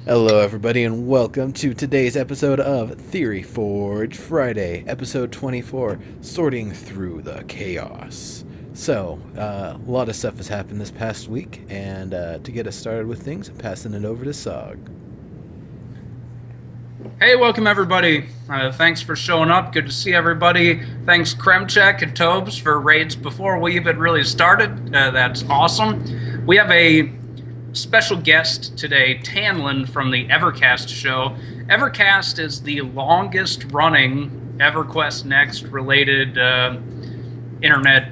Hello, everybody, and welcome to today's episode of Theory Forge Friday, episode 24, Sorting Through the Chaos. So, a lot of stuff has happened this past week, and to get us started with things, I'm passing it over to Sog. Hey, welcome everybody. Thanks for showing up. Good to see everybody. Thanks Kremchek and Tobes for raids before we even really started. That's awesome. We have a special guest today, Tanlin from the Evercast show. Evercast is the longest running EverQuest Next related internet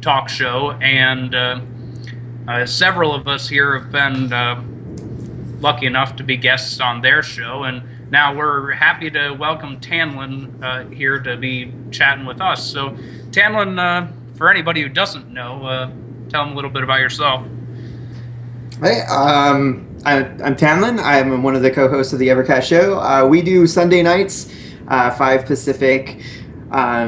talk show, and several of us here have been lucky enough to be guests on their show, and now we're happy to welcome Tanlin here to be chatting with us. So, Tanlin, for anybody who doesn't know, tell them a little bit about yourself. Hey, I'm Tanlin. I'm one of the co-hosts of the Evercast show. We do Sunday nights, 5 Pacific. I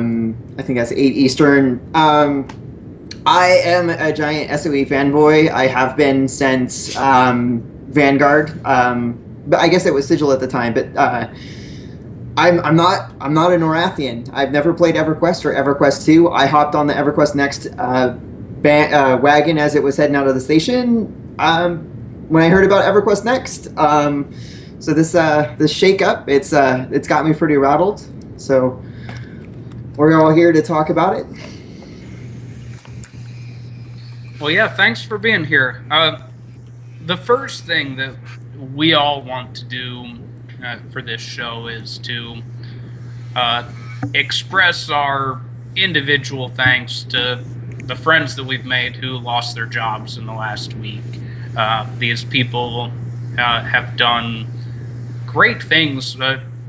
think that's 8 Eastern. I am a giant SOE fanboy. I have been since Vanguard. But I guess it was Sigil at the time. But I'm not a Norathian. I've never played EverQuest or EverQuest 2. I hopped on the EverQuest Next wagon as it was heading out of the station. When I heard about EverQuest Next, so this shake up, it's got me pretty rattled. So we're all here to talk about it. Well, yeah, thanks for being here. The first thing that we all want to do for this show is to express our individual thanks to the friends that we've made who lost their jobs in the last week. These people have done great things,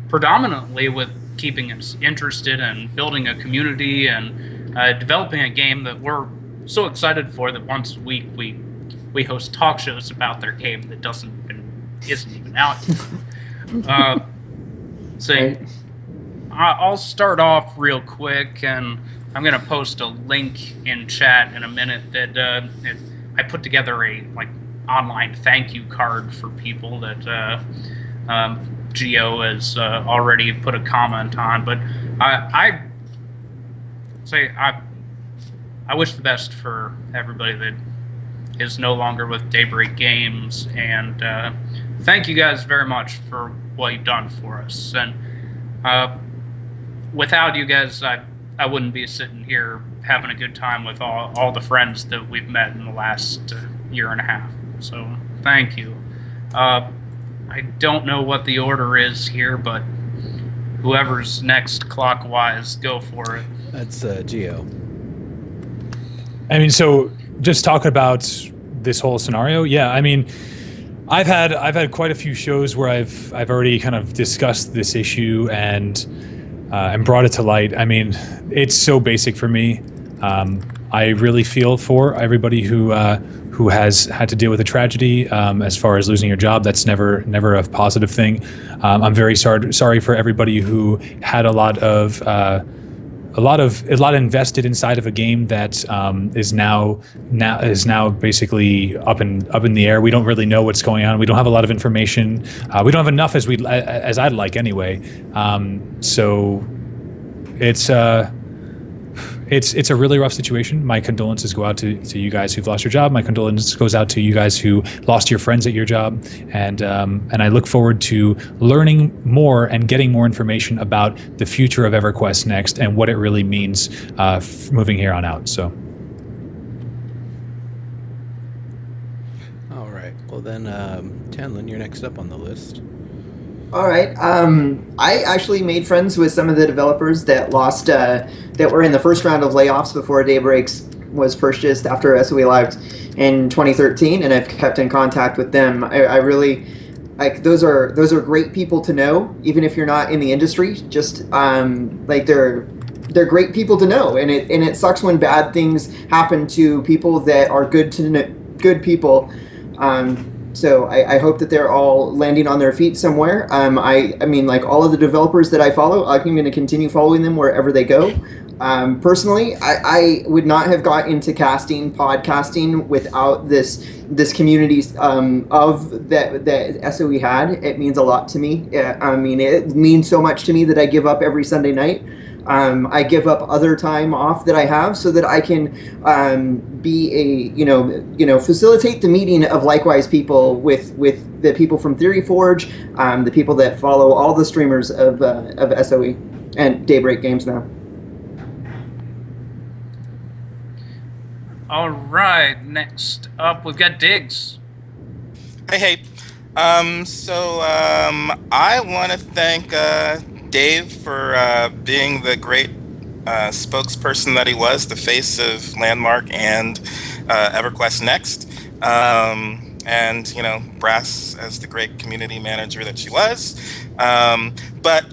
predominantly with keeping us interested and building a community and developing a game that we're so excited for that once a week we host talk shows about their game that isn't even out yet. So I'll start off real quick, and I'm going to post a link in chat in a minute that I put together a online thank you card for people that Geo has already put a comment on. But I wish the best for everybody that is no longer with Daybreak Games, and thank you guys very much for what you've done for us. And without you guys, I wouldn't be sitting here having a good time with all the friends that we've met in the last year and a half. So thank you. I don't know what the order is here, but whoever's next clockwise, go for it. That's Geo. I mean, so just talking about this whole scenario, yeah. I mean, I've had quite a few shows where I've already kind of discussed this issue and brought it to light. I mean, it's so basic for me. I really feel for everybody who has had to deal with a tragedy. As far as losing your job, that's never a positive thing. I'm very sorry for everybody who had a lot invested inside of a game that is now basically up in the air. We don't really know what's going on. We don't have a lot of information. We don't have enough as I'd like anyway. So it's a really rough situation. My condolences go out to you guys who've lost your job. My condolences goes out to you guys who lost your friends at your job. And I look forward to learning more and getting more information about the future of EverQuest Next and what it really means moving here on out. So. All right. Well, then, Tanlin, you're next up on the list. All right. I actually made friends with some of the developers that lost, that were in the first round of layoffs before Daybreaks was purchased after SOE Live in 2013, and I've kept in contact with them. I really those are great people to know, even if you're not in the industry. Just they're great people to know, and it sucks when bad things happen to people that are good people. So I hope that they're all landing on their feet somewhere. I mean, all of the developers that I follow, I'm going to continue following them wherever they go. Personally, I would not have got into podcasting without this community that SOE had. It means a lot to me. I mean, it means so much to me that I give up every Sunday night. I give up other time off that I have so that I can be facilitate the meeting of likewise people with the people from Theory Forge, the people that follow all the streamers of SOE and Daybreak Games now. All right, next up we've got Diggs. Hey. I want to thank Dave for being the great spokesperson that he was, the face of Landmark and EverQuest Next, and Brass as the great community manager that she was. But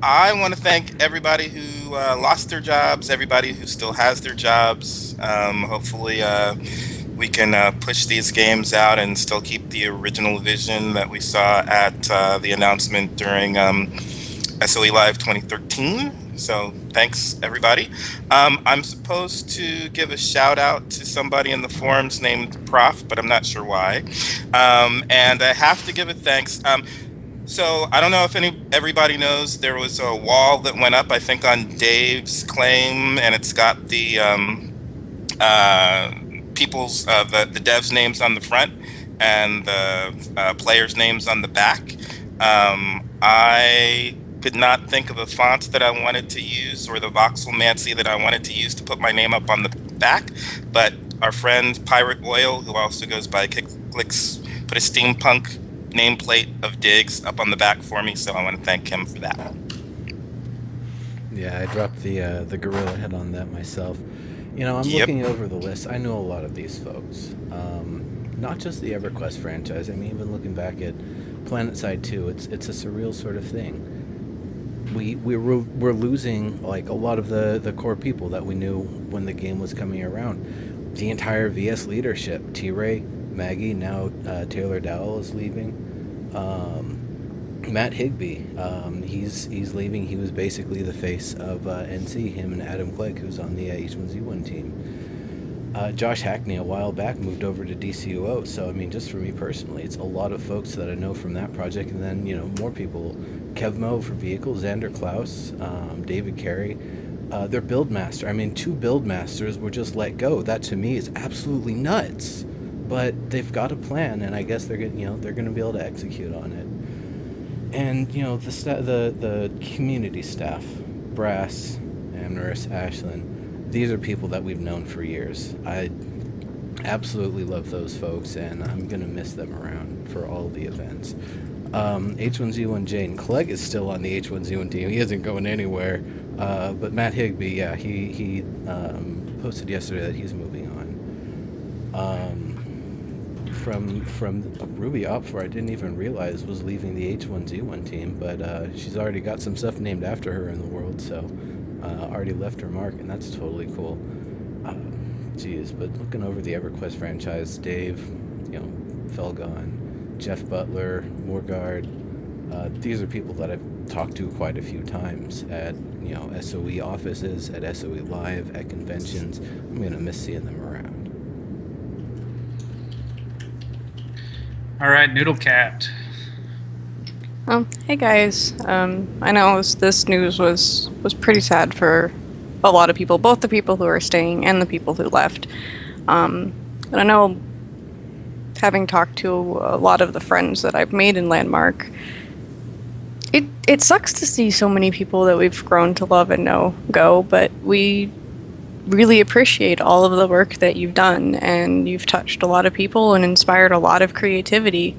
I want to thank everybody who lost their jobs, everybody who still has their jobs. Hopefully we can push these games out and still keep the original vision that we saw at the announcement during SOE Live 2013. So thanks, everybody. I'm supposed to give a shout out to somebody in the forums named Prof, but I'm not sure why. And I have to give a thanks. So I don't know if everybody knows, there was a wall that went up, I think, on Dave's claim, and it's got the people's the devs' names on the front and the players' names on the back. I could not think of a font that I wanted to use or the voxelmancy that I wanted to use to put my name up on the back, but our friend Pirate Oil, who also goes by Clicks, put a steampunk nameplate of Diggs up on the back for me, so I want to thank him for that. Yeah, I dropped the gorilla head on that myself. I'm looking over the list. I know a lot of these folks. Not just the EverQuest franchise. I mean, even looking back at PlanetSide 2, it's a surreal sort of thing. We're losing like a lot of the core people that we knew when the game was coming around. The entire VS leadership, T-Ray, Maggie, now Taylor Dowell is leaving. Matt Higbee, he's leaving. He was basically the face of NC, him and Adam Clegg, who's on the H1Z1 team. Josh Hackney a while back moved over to DCUO, so I mean, just for me personally, it's a lot of folks that I know from that project, and then more people. Kevmo for vehicles, Xander Klaus, David Carey, their build master. I mean, 2 build masters were just let go. That to me is absolutely nuts. But they've got a plan, and I guess they're going to be able to execute on it. And the community staff, Brass, Amneris, Ashland, these are people that we've known for years. I absolutely love those folks, and I'm going to miss them around for all the events. H1Z1 Jane Clegg is still on the H1Z1 team. He isn't going anywhere. But Matt Higbee, yeah, he posted yesterday that he's moving on. From Ruby Opfor, I didn't even realize was leaving the H1Z1 team, but she's already got some stuff named after her in the world, so already left her mark, and that's totally cool. But looking over the EverQuest franchise, Dave, Felgon, Jeff Butler, Morgard, these are people that I've talked to quite a few times at SOE offices, at SOE Live, at conventions. I'm going to miss seeing them around. All right, Noodle Cat. Hey guys. I know this news was pretty sad for a lot of people, both the people who are staying and the people who left. And I know, having talked to a lot of the friends that I've made in Landmark, it sucks to see so many people that we've grown to love and know go, but we really appreciate all of the work that you've done, and you've touched a lot of people and inspired a lot of creativity,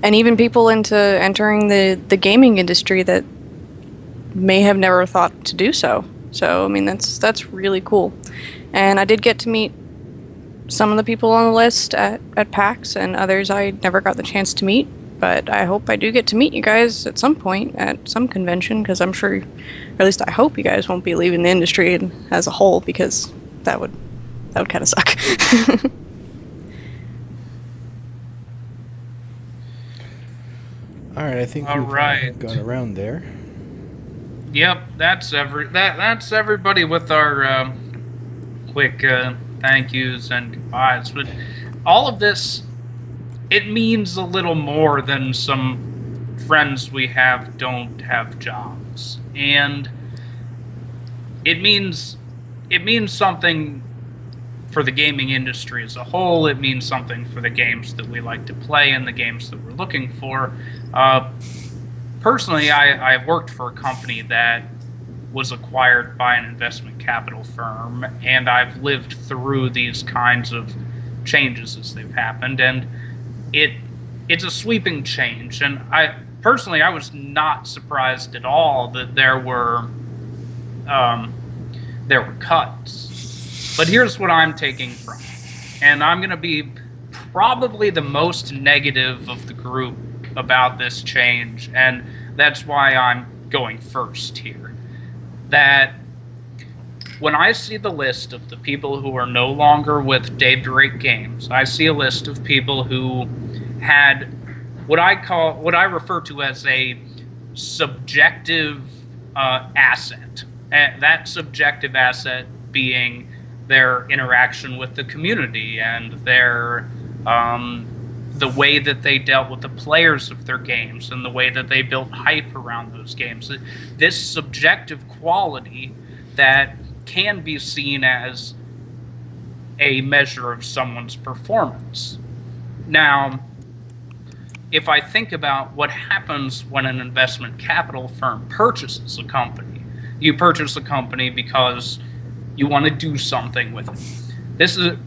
and even people into entering the gaming industry that may have never thought to do so. So I mean, that's really cool. And I did get to meet some of the people on the list at PAX, and others I never got the chance to meet, but I hope I do get to meet you guys at some point at some convention, because I'm sure, or at least I hope, you guys won't be leaving the industry as a whole, because that would kind of suck. All right, I think we've gone around there. Yep, that's everybody with our quick thank yous and goodbyes. But all of this, it means a little more than some friends we have don't have jobs, and it means something for the gaming industry as a whole. It means something for the games that we like to play and the games that we're looking for. Personally, I've worked for a company that was acquired by an investment capital firm, and I've lived through these kinds of changes as they've happened, and it's a sweeping change. And I was not surprised at all that there were cuts. But here's what I'm taking from it, and I'm going to be probably the most negative of the group about this change, and that's why I'm going first here. That when I see the list of the people who are no longer with Dave Drake Games, I see a list of people who had what I refer to as a subjective asset. That subjective asset being their interaction with the community and their the way that they dealt with the players of their games and the way that they built hype around those games. This subjective quality that can be seen as a measure of someone's performance. Now, if I think about what happens when an investment capital firm purchases a company, you purchase a company because you want to do something with it. This is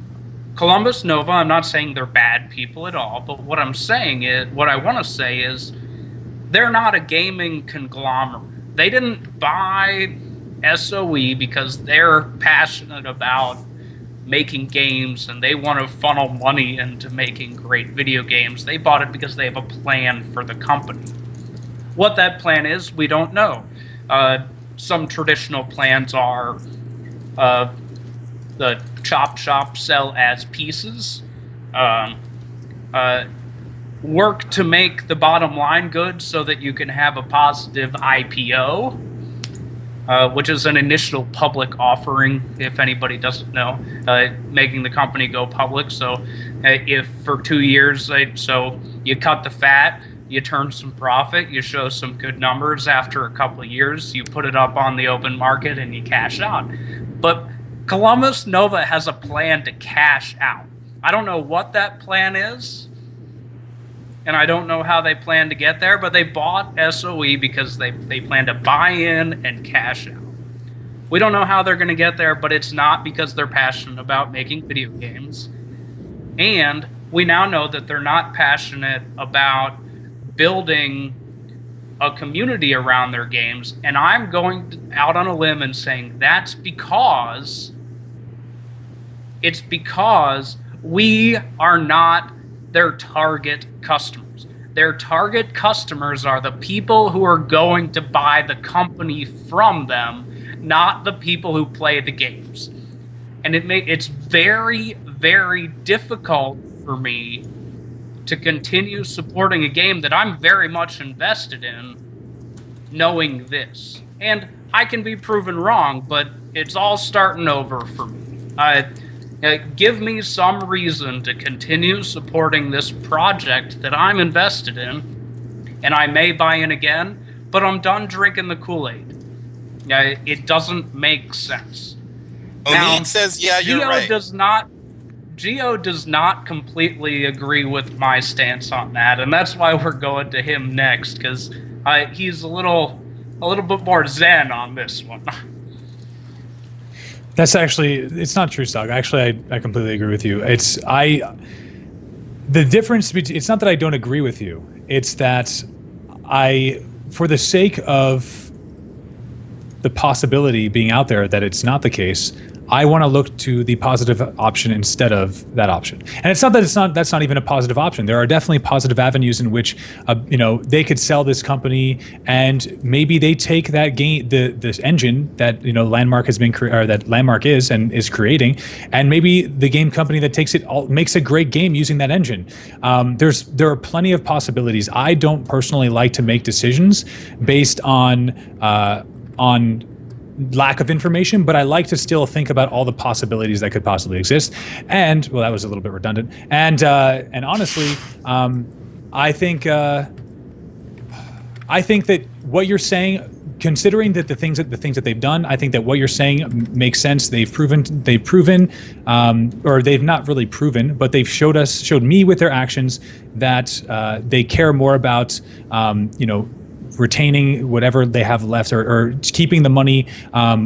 Columbus Nova. I'm not saying they're bad people at all, but what I want to say is they're not a gaming conglomerate. They didn't buy SOE because they're passionate about making games and they want to funnel money into making great video games. They bought it because they have a plan for the company. What that plan is, we don't know. Some traditional plans are the chop shop sell as pieces, work to make the bottom line good so that you can have a positive IPO, which is an initial public offering, if anybody doesn't know, making the company go public. So if for 2 years, so you cut the fat, you turn some profit, you show some good numbers. After a couple of years, you put it up on the open market and you cash out. But Columbus Nova has a plan to cash out. I don't know what that plan is, and I don't know how they plan to get there, but they bought SOE because they plan to buy in and cash out. We don't know how they're going to get there, but it's not because they're passionate about making video games. And we now know that they're not passionate about building a community around their games, and I'm going out on a limb and saying that's because we are not their target customers. Their target customers are the people who are going to buy the company from them, not the people who play the games. And it's very, very difficult for me to continue supporting a game that I'm very much invested in, knowing this. And I can be proven wrong, but it's all starting over for me. Give me some reason to continue supporting this project that I'm invested in, and I may buy in again, but I'm done drinking the Kool-Aid. It doesn't make sense. Omid says, yeah, you're right. Geo does not completely agree with my stance on that, and that's why we're going to him next, because he's a little bit more zen on this one. That's actually, it's not true, Stog. Actually, I completely agree with you. The difference between, it's not that I don't agree with you. It's that for the sake of the possibility being out there that it's not the case, I want to look to the positive option instead of that option. And it's not that that's not even a positive option. There are definitely positive avenues in which they could sell this company, and maybe they take that game, this engine that Landmark has been that Landmark is creating, and maybe the game company that takes it makes a great game using that engine. There are plenty of possibilities. I don't personally like to make decisions based on on lack of information, but I like to still think about all the possibilities that could possibly exist. And well, that was a little bit redundant. And honestly, I think that what you're saying, considering that the things that they've done, I think that what you're saying makes sense. They've proven, or they've not really proven, but they've showed me with their actions that they care more about, retaining whatever they have left, or keeping the money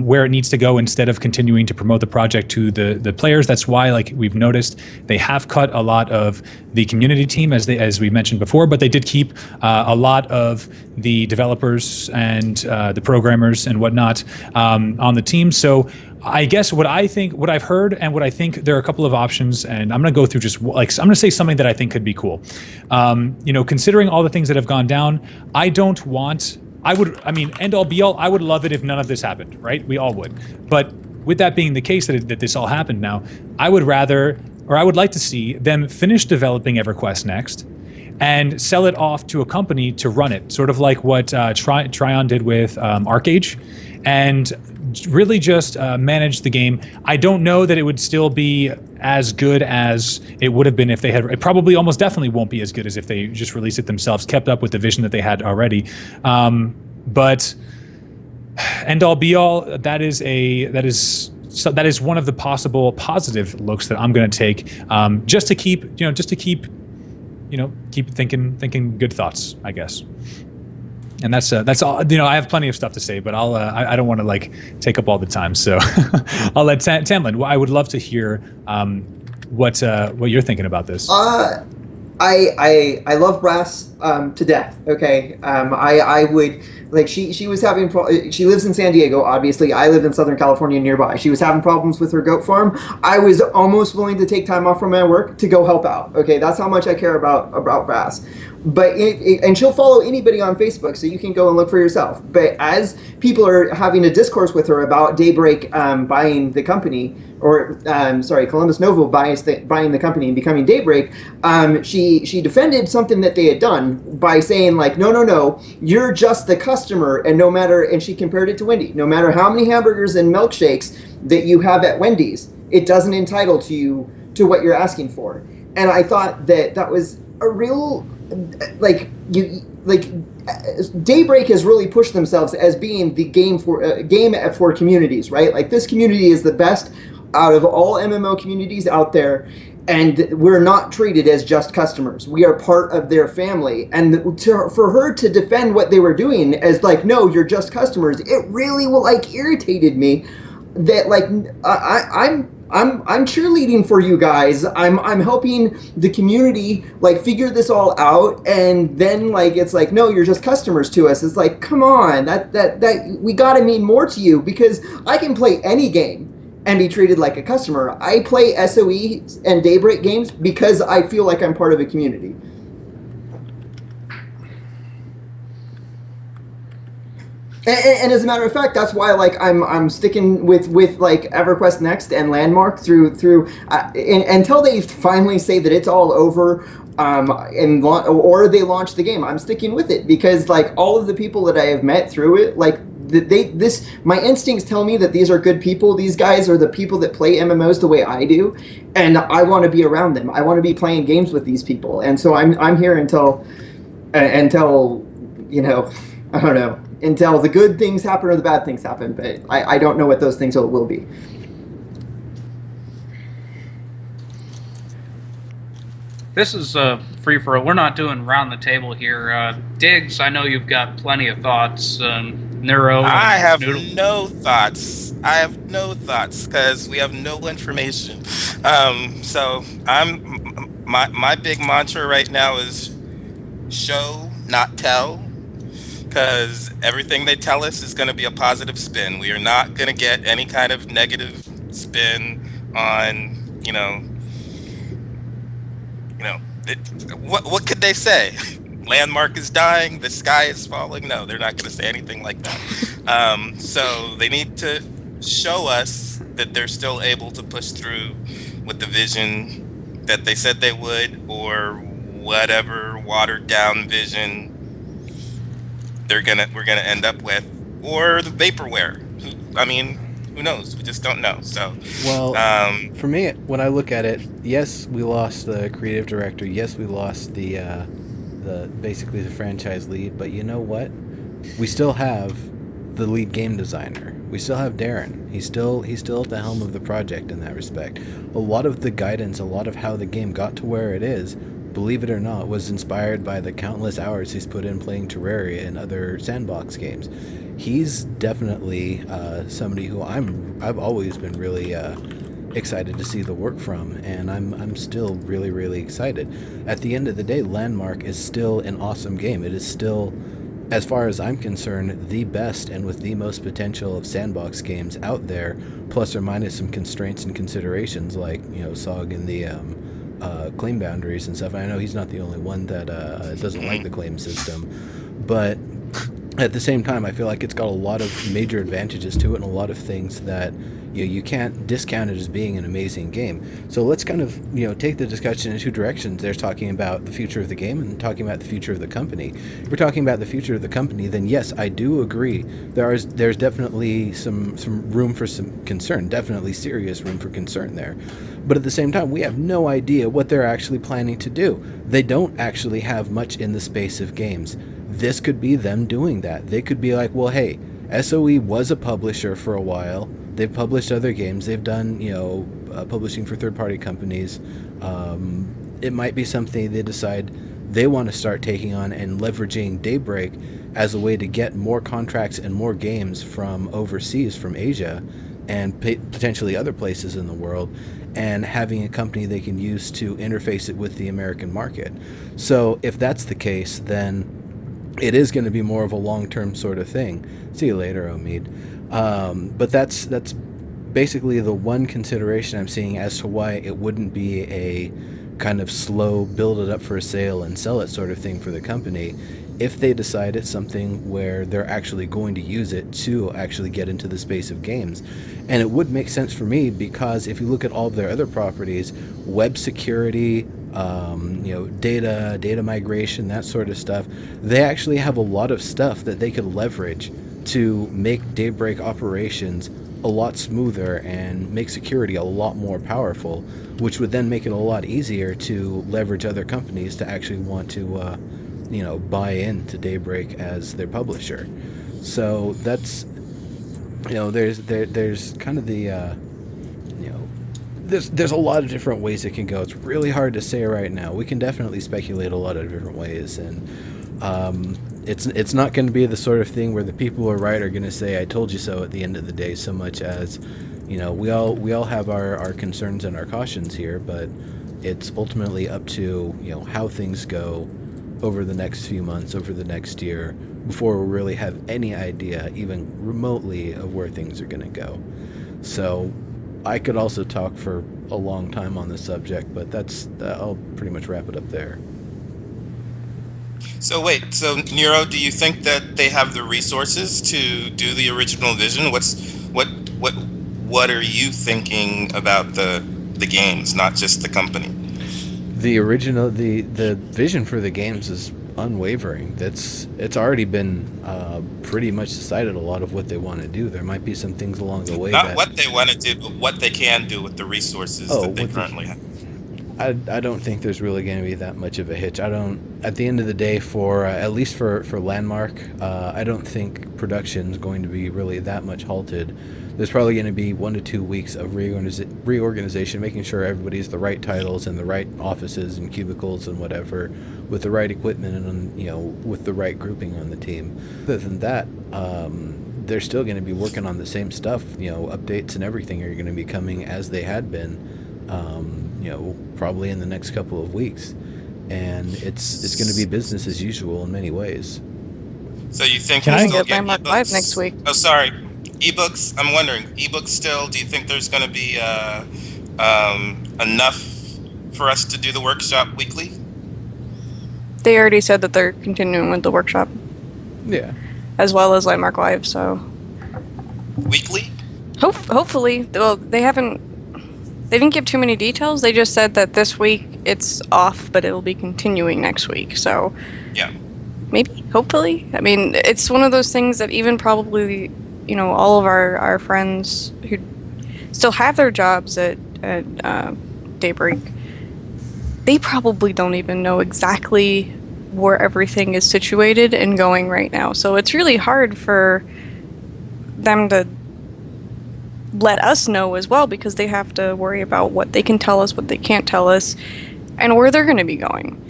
where it needs to go, instead of continuing to promote the project to the players. That's why, like we've noticed, they have cut a lot of the community team, as we mentioned before, but they did keep a lot of the developers and the programmers and whatnot on the team. So I guess what I've heard and what I think, there are a couple of options, and I'm going to go through I'm going to say something that I think could be cool. Considering all the things that have gone down, end all be all, I would love it if none of this happened, right? We all would. But with that being the case, that this all happened now, I would like to see them finish developing EverQuest Next and sell it off to a company to run it, sort of like what Trion did with ArcAge, and really just manage the game. I don't know that it would still be as good as it would have been if they had. It probably almost definitely won't be as good as if they just released it themselves, kept up with the vision that they had already. But end all be all, that is one of the possible positive looks that I'm going to take, just to keep thinking good thoughts, I guess. And that's all. I have plenty of stuff to say, but I don't want to take up all the time. So I'll let Tamlin. I would love to hear what you're thinking about this. I love Brass to death. Okay, I would she was having she lives in San Diego. Obviously, I live in Southern California nearby. She was having problems with her goat farm. I was almost willing to take time off from my work to go help out. Okay, that's how much I care about Brass. But and she'll follow anybody on Facebook, so you can go and look for yourself. But as people are having a discourse with her about Daybreak buying the company, or Columbus Novo buying the company and becoming Daybreak, she defended something that they had done by saying no, you're just the customer, and she compared it to Wendy. No matter how many hamburgers and milkshakes that you have at Wendy's, it doesn't entitle you to what you're asking for. And I thought that was a real Daybreak has really pushed themselves as being the game for communities, right? This community is the best out of all MMO communities out there, and we're not treated as just customers. We are part of their family, and for her to defend what they were doing as no, you're just customers, it really irritated me. That I'm cheerleading for you guys. I'm helping the community figure this all out, and then it's no, you're just customers to us. It's come on, that we gotta mean more to you, because I can play any game and be treated like a customer. I play SOE and Daybreak games because I feel like I'm part of a community. And as a matter of fact, that's why I'm sticking with EverQuest Next and Landmark through until they finally say that it's all over, or they launch the game. I'm sticking with it because all of the people that I have met through it, my instincts tell me that these are good people. These guys are the people that play MMOs the way I do, and I want to be around them. I want to be playing games with these people, and so I'm here until I don't know. Until the good things happen or the bad things happen, but I don't know what those things will be. This is free for all. We're not doing round the table here. Diggs, I know you've got plenty of thoughts. Neuro. I have no thoughts. Because we have no information. So my big mantra right now is show, not tell. Because everything they tell us is going to be a positive spin. We are not going to get any kind of negative spin on, what could they say? Landmark is dying, the sky is falling. No, they're not going to say anything like that. So they need to show us that they're still able to push through with the vision that they said they would, or whatever watered down vision we're gonna end up with, or the vaporware. Who knows? We just don't know. So, Well, for me, when I look at it, yes, we lost the creative director. Yes, we lost the basically the franchise lead. But you know what? We still have the lead game designer. We still have Darren. He's still at the helm of the project in that respect. A lot of the guidance, a lot of how the game got to where it is, believe it or not, was inspired by the countless hours he's put in playing Terraria and other sandbox games. He's definitely somebody who I've always been really excited to see the work from, and I'm still really, really excited. At the end of the day, Landmark is still an awesome game. It is still, as far as I'm concerned, the best and with the most potential of sandbox games out there, plus or minus some constraints and considerations like, SOG and the claim boundaries and stuff. And I know he's not the only one that doesn't like the claim system, but at the same time, I feel like it's got a lot of major advantages to it and a lot of things that you can't discount it as being an amazing game. So let's kind of take the discussion in two directions. There's talking about the future of the game and talking about the future of the company. If we're talking about the future of the company, then yes, I do agree. There's definitely some room for some concern, definitely serious room for concern there. But at the same time, we have no idea what they're actually planning to do. They don't actually have much in the space of games. This could be them doing that. They could be like, well, hey, SOE was a publisher for a while. They've published other games. They've done, publishing for third-party companies. It might be something they decide they want to start taking on and leveraging Daybreak as a way to get more contracts and more games from overseas, from Asia, and potentially other places in the world, and having a company they can use to interface it with the American market. So if that's the case, then it is going to be more of a long-term sort of thing. See you later, Omid. But that's basically the one consideration I'm seeing as to why it wouldn't be a kind of slow build it up for a sale and sell it sort of thing for the company if they decide it's something where they're actually going to use it to actually get into the space of games. And it would make sense for me because if you look at all of their other properties, web security, data migration, that sort of stuff, they actually have a lot of stuff that they could leverage to make Daybreak operations a lot smoother and make security a lot more powerful, which would then make it a lot easier to leverage other companies to actually want to buy into Daybreak as their publisher. So that's there's kind of the there's a lot of different ways it can go. It's really hard to say right now. We can definitely speculate a lot of different ways, and it's not going to be the sort of thing where the people who are right are going to say "I told you so" at the end of the day. So much as we all have our concerns and our cautions here, but it's ultimately up to how things go over the next few months, over the next year, before we really have any idea, even remotely, of where things are going to go. So I could also talk for a long time on this subject, but I'll pretty much wrap it up there. So Nero, do you think that they have the resources to do the original vision? What are you thinking about the games, not just the company? The vision for the games is unwavering. It's already been pretty much decided a lot of what they want to do. There might be some things along the way. Not what they want to do, but what they can do with the resources that they currently have. I don't think there's really going to be that much of a hitch. At the end of the day, at least for Landmark, I don't think production's going to be really that much halted. There's probably going to be 1 to 2 weeks of reorganization, making sure everybody's the right titles and the right offices and cubicles and whatever, with the right equipment and with the right grouping on the team. Other than that, they're still going to be working on the same stuff. Updates and everything are going to be coming as they had been. Probably in the next couple of weeks, and it's going to be business as usual in many ways. So you think we'll still get get Landmark ebooks? Live next week? Oh, sorry, ebooks. I'm wondering, ebooks still. Do you think there's going to be enough for us to do the workshop weekly? They already said that they're continuing with the workshop. Yeah. As well as Landmark Live, so. Weekly? Hopefully. Well, they didn't give too many details. They just said that this week it's off, but it'll be continuing next week. So, yeah. maybe, hopefully. I mean, it's one of those things that even probably, all of our friends who still have their jobs at Daybreak, they probably don't even know exactly where everything is situated and going right now. So it's really hard for them to let us know as well, because they have to worry about what they can tell us, what they can't tell us, and where they're going to be going.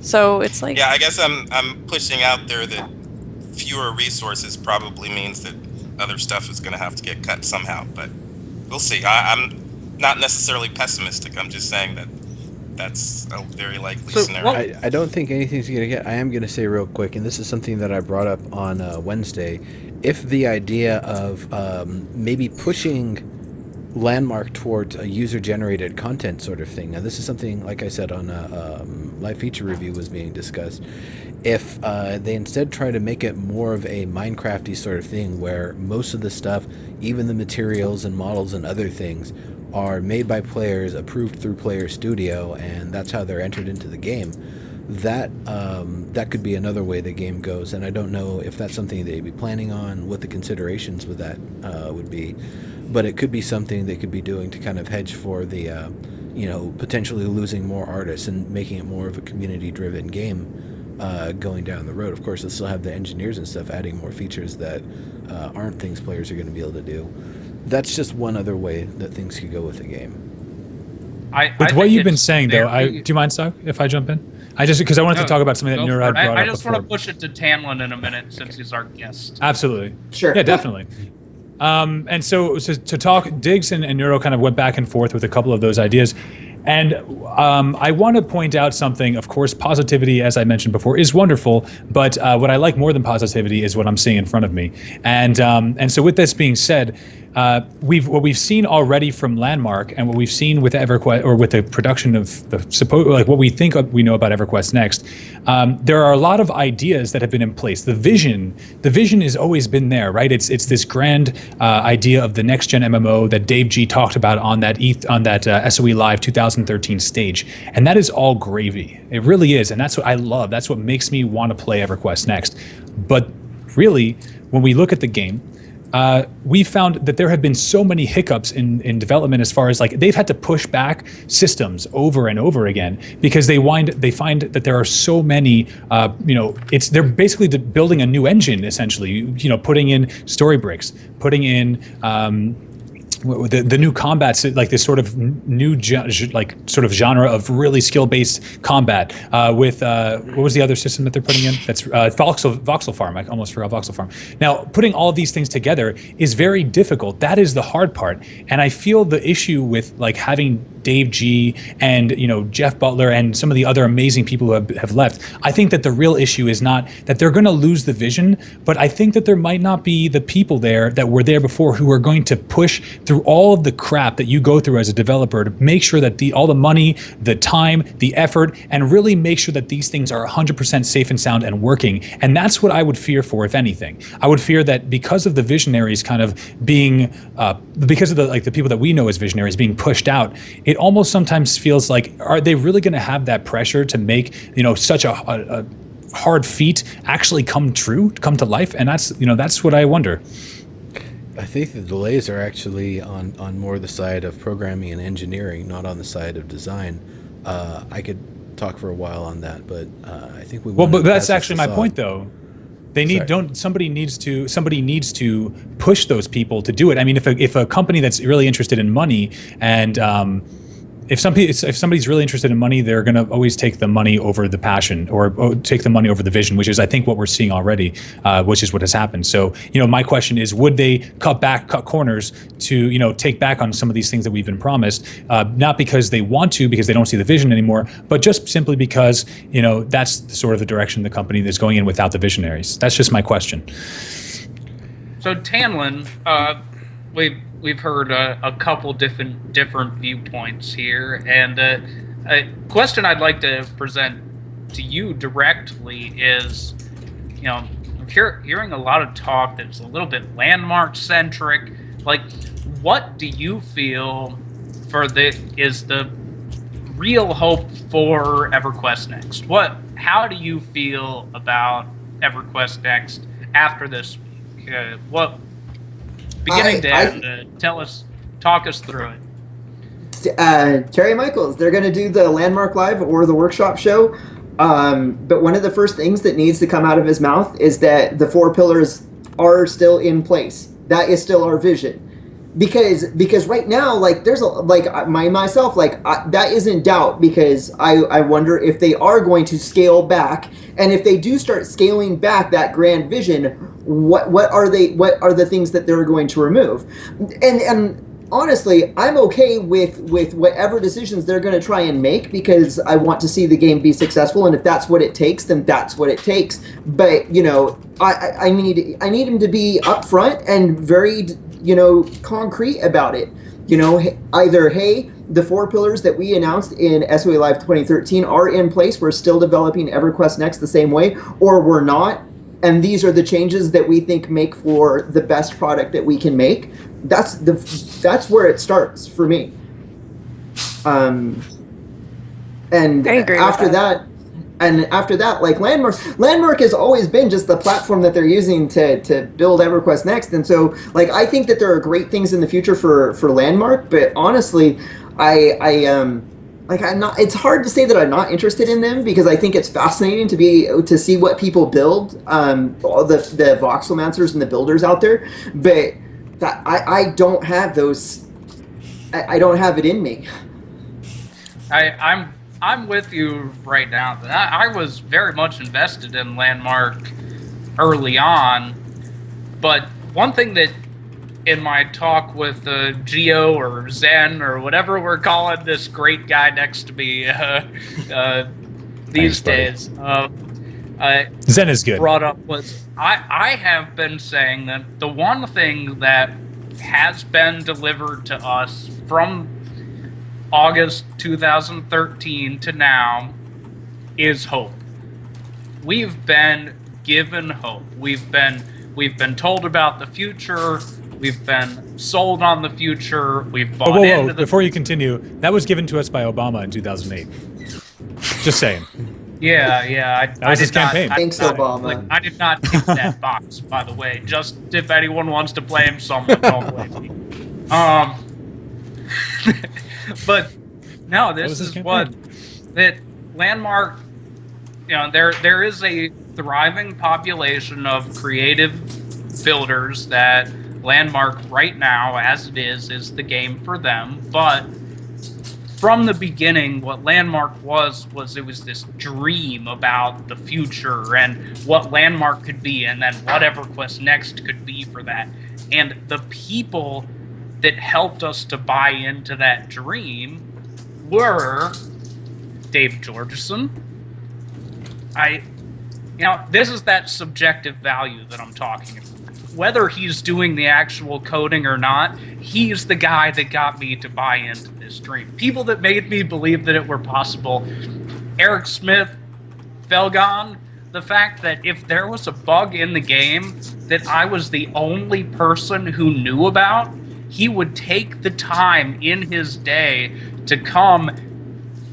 So it's like, Yeah, I guess I'm pushing out there that fewer resources probably means that other stuff is going to have to get cut somehow, but we'll see. I'm not necessarily pessimistic. I'm just saying that that's a very likely scenario. I don't think anything's going to get... I am going to say real quick, and this is something that I brought up on Wednesday, if the idea of maybe pushing Landmark towards a user-generated content sort of thing. Now, this is something, like I said, on a live feature review was being discussed. If they instead try to make it more of a Minecraft-y sort of thing, where most of the stuff, even the materials and models and other things, are made by players, approved through Player Studio, and that's how they're entered into the game, that could be another way the game goes. And I don't know if that's something they'd be planning on, what the considerations with that would be. But it could be something they could be doing to kind of hedge for the, potentially losing more artists and making it more of a community-driven game going down the road. Of course, they'll still have the engineers and stuff adding more features that aren't things players are going to be able to do. That's just one other way that things could go with the game. With what you've been saying, though, do you mind, Sog, if I jump in? Because I wanted to talk about something that Nero had brought up. I just want to push it to Tanlin in a minute, since he's our guest. Absolutely. Sure. Yeah, definitely. And so to talk, Diggs and Nero kind of went back and forth with a couple of those ideas. And I want to point out something. Of course, positivity, as I mentioned before, is wonderful. But what I like more than positivity is what I'm seeing in front of me. And so with this being said, what we've seen already from Landmark, and what we've seen with EverQuest, or with the production of what we think we know about EverQuest Next, there are a lot of ideas that have been in place. The vision has always been there, right? It's this grand idea of the next gen MMO that Dave G talked about on that SOE Live 2013 stage, and that is all gravy. It really is, and that's what I love. That's what makes me want to play EverQuest Next. But really, when we look at the game, we found that there have been so many hiccups in development, as far as they've had to push back systems over and over again, because they find that there are so many, they're basically building a new engine, essentially, putting in story bricks, putting in the new combats, like this sort of new genre of really skill-based combat with what was the other system that they're putting in? That's Voxel Farm. I almost forgot Voxel Farm. Now, putting all of these things together is very difficult. That is the hard part. And I feel the issue with having Dave G and Jeff Butler and some of the other amazing people who have left, I think that the real issue is not that they're going to lose the vision, but I think that there might not be the people there that were there before who are going to push through all of the crap that you go through as a developer to make sure that all the money, the time, the effort, and really make sure that these things are 100% safe and sound and working. And that's what I would fear for, if anything. I would fear that because of the visionaries kind of being, because of the people that we know as visionaries being pushed out, it almost sometimes feels like, are they really going to have that pressure to make such a hard feat actually come to life? And that's what I wonder. I think the delays are actually on more the side of programming and engineering, not on the side of design. I could talk for a while on that, but I think we. Well, but that's actually my point, though. Somebody needs to push those people to do it. I mean, if a company that's really interested in money and if somebody's really interested in money, they're going to always take the money over the passion, or take the money over the vision, which is, I think, what we're seeing already, which is what has happened. So, my question is, would they cut corners to, take back on some of these things that we've been promised, not because they want to, because they don't see the vision anymore, but just simply because, that's sort of the direction the company is going in without the visionaries. That's just my question. So, Tanlin, we've heard a couple different viewpoints here, and a question I'd like to present to you directly is, I'm hearing a lot of talk that's a little bit Landmark centric. What do you feel is the real hope for EverQuest Next? How do you feel about EverQuest Next after this week? Beginning to end, talk us through it. Terry Michaels, they're going to do the Landmark Live or the workshop show. But one of the first things that needs to come out of his mouth is that the 4 pillars are still in place. That is still our vision. Because right now, like, there's that is in doubt, because I wonder if they are going to scale back, and if they do start scaling back that grand vision, what are the things that they're going to remove? And honestly, I'm okay with whatever decisions they're going to try and make, because I want to see the game be successful, and if that's what it takes, then that's what it takes. But I need him to be upfront and very concrete about it. Either, hey, the 4 pillars that we announced in SOA Live 2013 are in place. We're still developing EverQuest Next the same way, or we're not. And these are the changes that we think make for the best product that we can make. That's where it starts for me. And I agree after with that. After that, like Landmark has always been just the platform that they're using to build EverQuest Next. And so, like, I think that there are great things in the future for Landmark, but honestly, I'm not. It's hard to say that I'm not interested in them, because I think it's fascinating to see what people build, all the voxelmancers and the builders out there. But that I don't have those. I don't have it in me. I'm with you right now. I was very much invested in Landmark early on, but one thing that in my talk with Geo or Zen or whatever we're calling this great guy next to me these days, Zen is good. Brought up was I have been saying that the one thing that has been delivered to us from August 2013 to now is hope. We've been given hope. We've been told about the future. We've been sold on the future. We've bought into the... Before you continue, that was given to us by Obama in 2008. Just saying. Yeah. That was his campaign. Thanks, Obama. I did not tick that box, by the way. Just if anyone wants to blame someone, don't blame me. But no, this is what that Landmark. There is a thriving population of creative builders that Landmark right now, as it is the game for them. But from the beginning, what Landmark was it was this dream about the future and what Landmark could be, and then what EverQuest Next could be for that. And the people that helped us to buy into that dream were Dave Georgeson. This is that subjective value that I'm talking about. Whether he's doing the actual coding or not, he's the guy that got me to buy into this dream. People that made me believe that it were possible. Eric Smith, Felgon, the fact that if there was a bug in the game that I was the only person who knew about, he would take the time in his day to come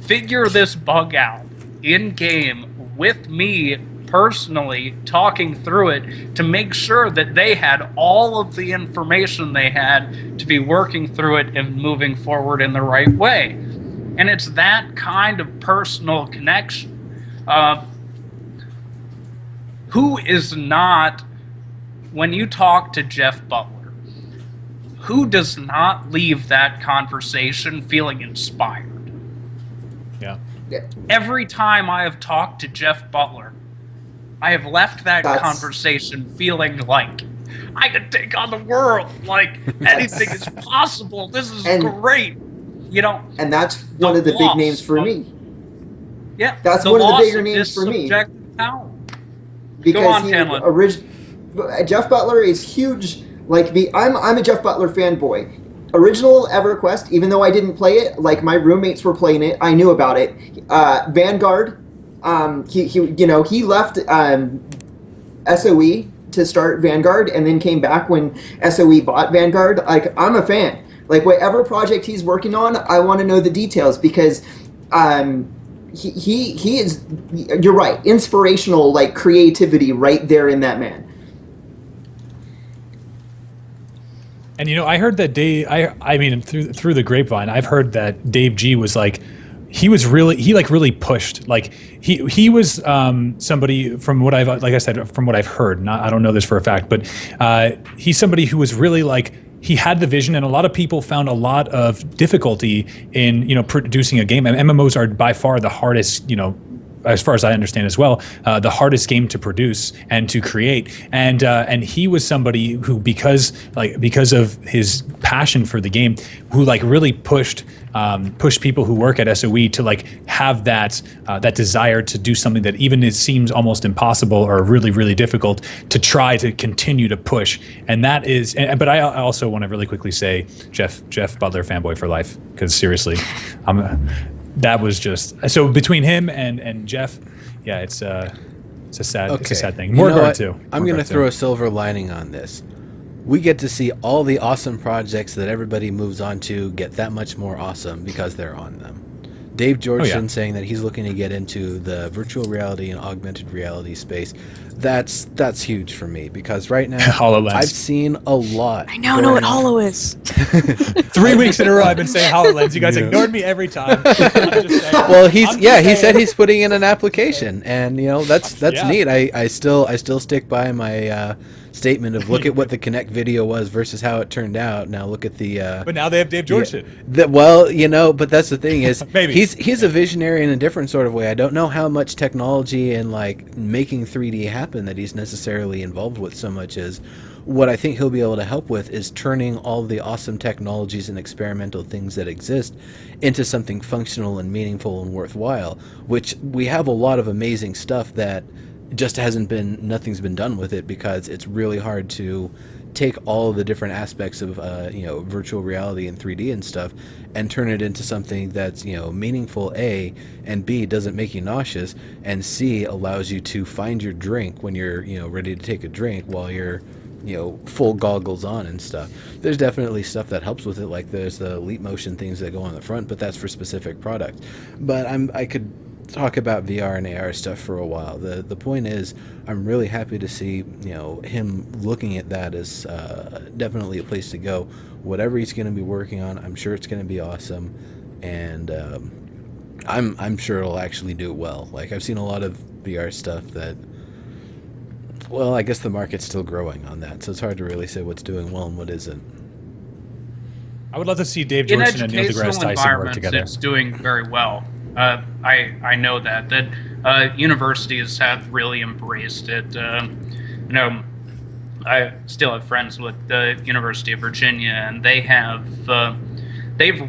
figure this bug out in-game with me personally, talking through it to make sure that they had all of the information they had to be working through it and moving forward in the right way. And it's that kind of personal connection. Who is not, when you talk to Jeff Butler, who does not leave that conversation feeling inspired? Yeah. Every time I have talked to Jeff Butler, I have left that conversation feeling like I could take on the world. Like anything is possible. This is great. And that's one of the big names for me. Yeah, that's one of the bigger names for me. Power. Because Jeff Butler is huge. Like me, I'm a Jeff Butler fanboy. Original EverQuest, even though I didn't play it, like my roommates were playing it, I knew about it. Vanguard, he left SOE to start Vanguard, and then came back when SOE bought Vanguard. Like, I'm a fan. Like, whatever project he's working on, I want to know the details, because he is. You're right. Inspirational, like creativity, right there in that man. And I heard that Dave. I mean, through the grapevine, I've heard that Dave G was like, he really pushed. Like he was somebody from what I've heard. I don't know this for a fact, but he's somebody who was really like, he had the vision, and a lot of people found a lot of difficulty in producing a game. And MMOs are by far the hardest, as far as I understand as well, the hardest game to produce and to create. And he was somebody who, because of his passion for the game, who like really pushed people who work at SOE to like have that desire to do something that even it seems almost impossible or really, really difficult, to try to continue to push. And that is, but I also want to really quickly say Jeff Butler fanboy for life, because seriously, that was just so between him and Jeff. Yeah, it's a sad thing. More guard too. I'm going to throw a silver lining on this. We get to see all the awesome projects that everybody moves on to get that much more awesome because they're on them. Dave Georgeson saying that he's looking to get into the virtual reality and augmented reality space. That's huge for me, because right now HoloLens. I've seen a lot. I now know what Holo is. 3 weeks in a row I've been saying HoloLens. You guys ignored me every time. Well, he said he's putting in an application, and that's neat. I still stick by my statement of look at what the Kinect video was versus how it turned out. Now look at the but now they have Dave Georgeson. But that's the thing is Maybe. he's a visionary in a different sort of way. I don't know how much technology and like making 3D happen that he's necessarily involved with so much as what I think he'll be able to help with is turning all the awesome technologies and experimental things that exist into something functional and meaningful and worthwhile, which we have a lot of amazing stuff that just nothing's been done with it, because it's really hard to take all of the different aspects of virtual reality and 3D and stuff and turn it into something that's meaningful, A, and B, doesn't make you nauseous, and C, allows you to find your drink when you're ready to take a drink while you're full goggles on and stuff. There's definitely stuff that helps with it, like there's the Leap Motion things that go on the front, but that's for specific products. But I could talk about VR and AR stuff for a while. The point is, I'm really happy to see him looking at that as definitely a place to go. Whatever he's going to be working on, I'm sure it's going to be awesome, and I'm sure it'll actually do well. Like, I've seen a lot of VR stuff that, well, I guess the market's still growing on that, so it's hard to really say what's doing well and what isn't. I would love to see Dave Georgeson and Neil deGrasse Tyson work together. It's doing very well. I know that universities have really embraced it. I still have friends with the University of Virginia, and they've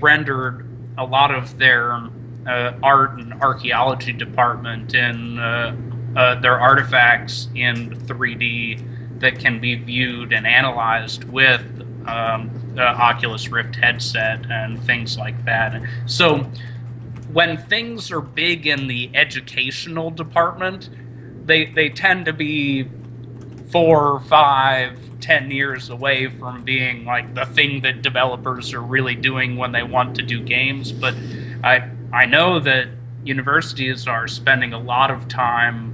rendered a lot of their art and archaeology department in their artifacts in 3D that can be viewed and analyzed with the Oculus Rift headset and things like that. So when things are big in the educational department, they tend to be 4, 5, 10 years away from being like the thing that developers are really doing when they want to do games. But I know that universities are spending a lot of time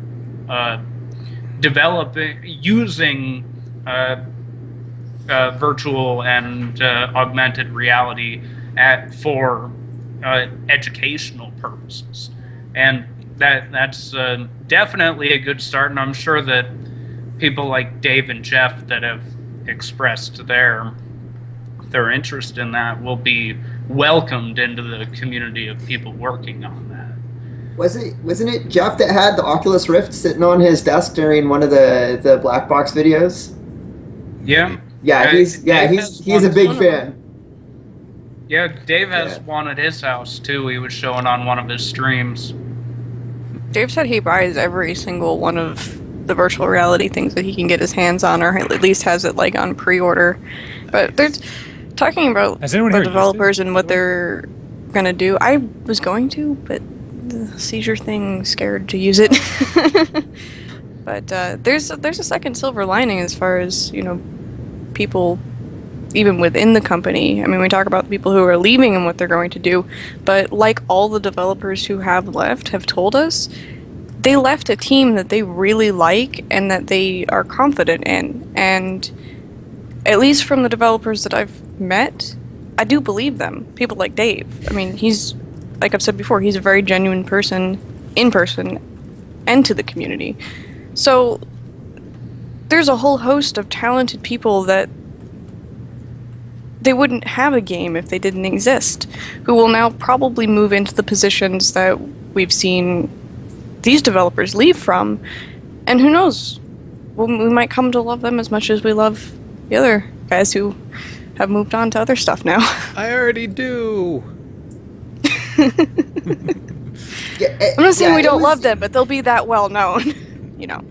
using virtual and augmented reality for educational purposes, and that's definitely a good start. And I'm sure that people like Dave and Jeff that have expressed their interest in that will be welcomed into the community of people working on that. Wasn't it Jeff that had the Oculus Rift sitting on his desk during one of the Black Box videos? Yeah, he's a big fan. Yeah, Dave has one at his house too. He was showing on one of his streams. Dave said he buys every single one of the virtual reality things that he can get his hands on, or at least has it like on pre-order. But there's talking about the developers and what they're gonna do. I was going to, but the seizure thing scared to use it. But there's a second silver lining as far as people even within the company. I mean, we talk about the people who are leaving and what they're going to do, but like all the developers who have left have told us, they left a team that they really like and that they are confident in. And at least from the developers that I've met, I do believe them. People like Dave. I mean, he's, like I've said before, he's a very genuine person in person and to the community. So there's a whole host of talented people that they wouldn't have a game if they didn't exist, who will now probably move into the positions that we've seen these developers leave from, and who knows, we might come to love them as much as we love the other guys who have moved on to other stuff now. I already do. I'm not saying we don't love them, but they'll be that well known, you know.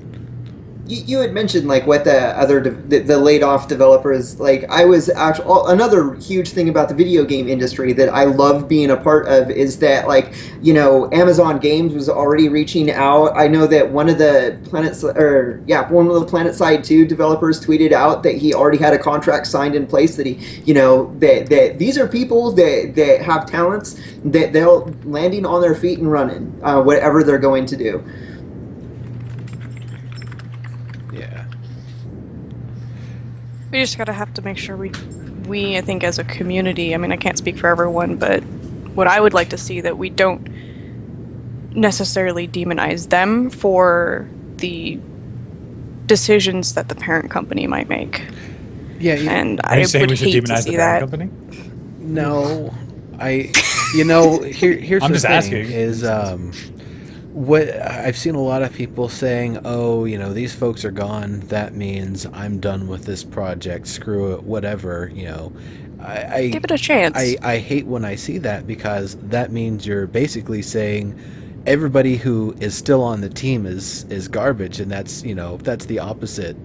You had mentioned like what the other the laid off developers, like I was actually another huge thing about the video game industry that I love being a part of is that, like, you know, Amazon Games was already reaching out. I know that one of the PlanetSide 2 developers tweeted out that he already had a contract signed in place, that he, you know, that these are people that have talents, that they'll landing on their feet and running whatever they're going to do. Yeah. We just gotta have to make sure we I think as a community, I mean, I can't speak for everyone, but what I would like to see, that we don't necessarily demonize them for the decisions that the parent company might make. Yeah, And Are I you saying would we should hate to demonize see the that. parent company? no, you know, here's I'm the just thing asking. is, what I've seen a lot of people saying, oh, you know, these folks are gone, that means I'm done with this project, screw it, whatever, you know. I Give it a chance. I hate when I see that, because that means you're basically saying everybody who is still on the team is garbage, and that's, you know, that's the opposite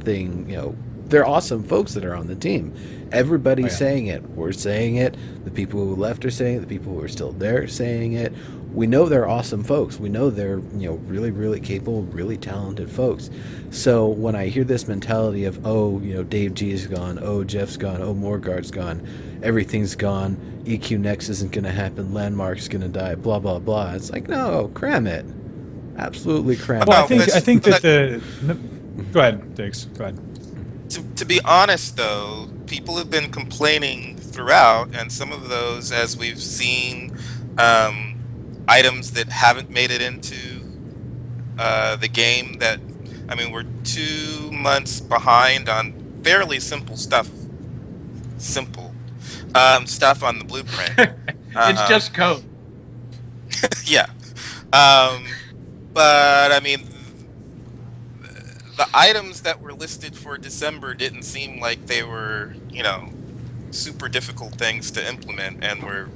thing. You know, they're awesome folks that are on the team. Everybody's saying it. We're saying it. The people who left are saying it. The people who are still there are saying it. We know they're awesome folks. We know they're, you know, really, really capable, really talented folks. So when I hear this mentality of, oh, you know, Dave G is gone, oh, Jeff's gone, oh, Morgard's gone, everything's gone, EQ Next isn't going to happen, Landmark's going to die, blah, blah, blah. It's like, no, cram it. Absolutely cram Well, it. I think that go ahead, Diggs. Go ahead. To be honest, though, people have been complaining throughout, and some of those, as we've seen, items that haven't made it into the game, that, I mean, we're 2 months behind on fairly simple stuff. Stuff on the blueprint. It's just code. Yeah. But, I mean, the items that were listed for December didn't seem like they were, you know, super difficult things to implement, and we're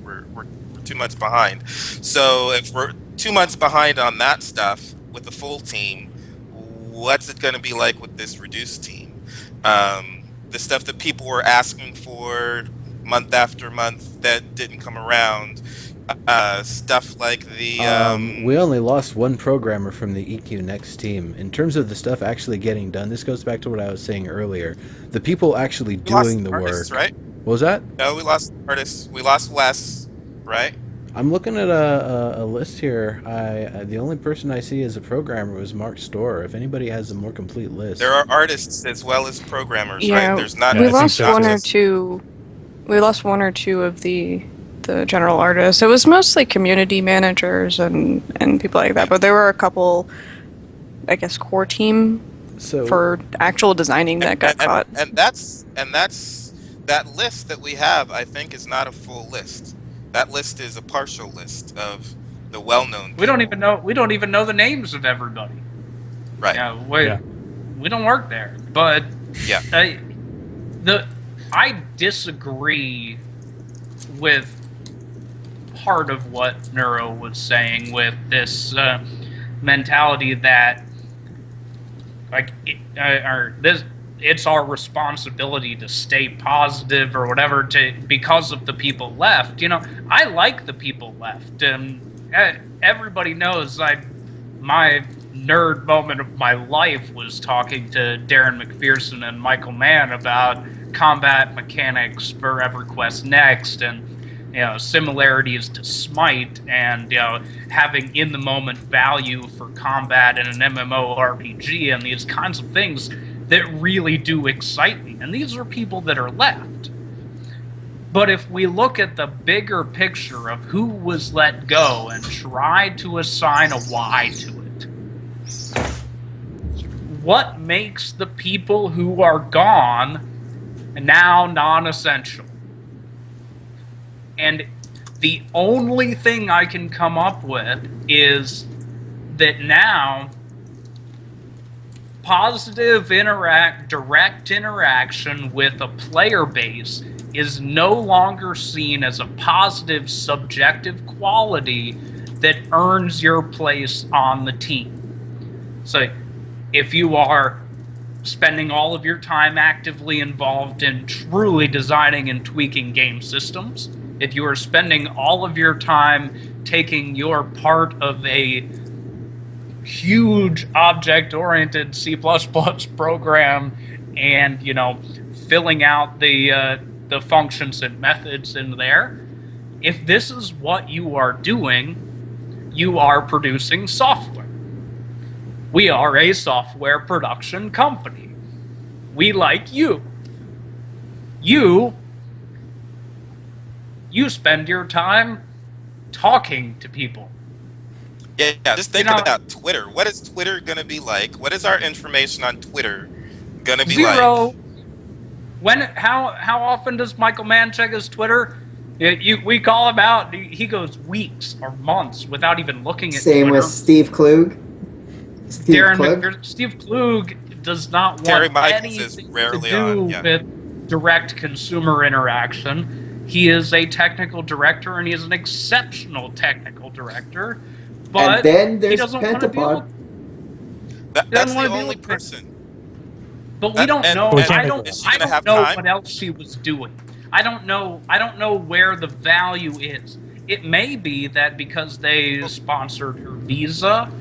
2 months behind. So if we're 2 months behind on that stuff with the full team, what's it going to be like with this reduced team? The stuff that people were asking for month after month that didn't come around, stuff like the we only lost one programmer from the EQ Next team. In terms of the stuff actually getting done, this goes back to what I was saying earlier. The people actually doing the artists, work. right? What was that? No, we lost artists. We lost Wes, right? I'm looking at a list here. The only person I see as a programmer was Mark Storr. If anybody has a more complete list. There are artists as well as programmers, Yeah, right? There's not. we I think lost so. one or two. We lost one or two of the general artists. It was mostly community managers and people like that. But there were a couple, I guess, core team So for actual designing that got caught. And that's that list that we have, I think, is not a full list. That list is a partial list of the well-known. We don't even know the names of everybody. Right. Yeah, we don't work there. But Yeah. I disagree with part of what Neuro was saying with this mentality that it's our responsibility to stay positive or whatever because of the people left. You know, I like the people left, and everybody knows my nerd moment of my life was talking to Darren McPherson and Michael Mann about combat mechanics for EverQuest Next, and similarities to Smite, and having in the moment value for combat in an MMORPG, and these kinds of things that really do excite me. And these are people that are left. But if we look at the bigger picture of who was let go and try to assign a why to it, what makes the people who are gone now non-essential? And the only thing I can come up with is that now positive direct interaction with a player base is no longer seen as a positive subjective quality that earns your place on the team. So if you are spending all of your time actively involved in truly designing and tweaking game systems, if you are spending all of your time taking your part of a huge object-oriented C++ program and, filling out the functions and methods in there, if this is what you are doing, you are producing software. We are a software production company. We like you. You spend your time talking to people. Yeah, just think about Twitter. What is Twitter going to be like? What is our information on Twitter going to be Zero. like? How often does Michael Mann check his Twitter? We call him out. He goes weeks or months without even looking at Same Twitter. with Steve Klug. Steve Klug does not Terry want Michaels is anything rarely to do on, yeah. with direct consumer interaction. He is a technical director, and he is an exceptional technical director. But And then there's he doesn't want to deal Pentapod. with That's the wanna deal only with it. person. But we don't And- know. We I can't- don't. Is she I gonna don't have know time? what else she was doing. I don't know where the value is. It may be that because they sponsored her visa,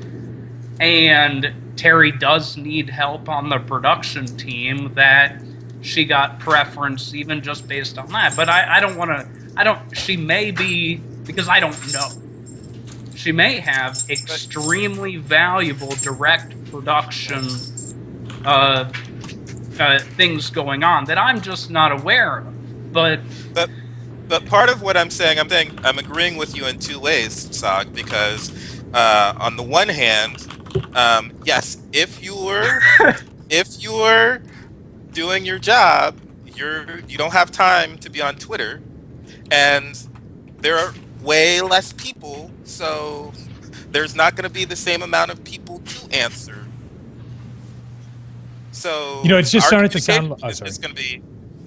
and Terry does need help on the production team, that she got preference even just based on that. But I don't want to. She may be, because I don't know. She may have extremely valuable direct production things going on that I'm just not aware of. But part of what I'm saying, I'm agreeing with you in two ways, Sog, because on the one hand, yes, if you're doing your job, you don't have time to be on Twitter, and there are way less people, so there's not going to be the same amount of people to answer. So it's just our starting to sound. communication Oh, is sorry. just going to be.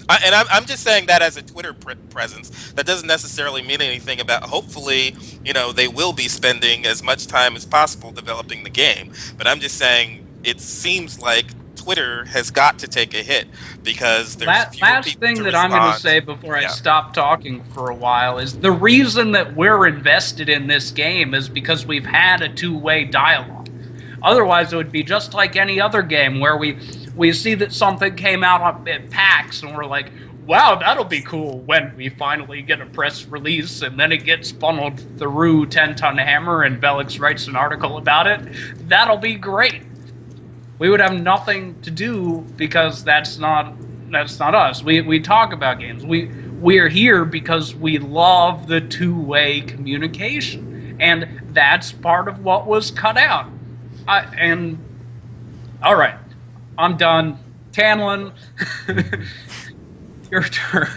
I'm just saying that as a Twitter presence. That doesn't necessarily mean anything about. Hopefully, they will be spending as much time as possible developing the game. But I'm just saying it seems like Twitter has got to take a hit because there's fewer last people thing to that I'm going to respond. say before I Yeah. stop talking for a while is the reason that we're invested in this game is because we've had a two-way dialogue. Otherwise, it would be just like any other game where we see that something came out at PAX and we're like, wow, that'll be cool when we finally get a press release, and then it gets funneled through 10 Ton Hammer and Velix writes an article about it. That'll be great. We would have nothing to do because that's not us. We talk about games. We're here because we love the two-way communication, and that's part of what was cut out. All right, I'm done. Tanlin, your turn.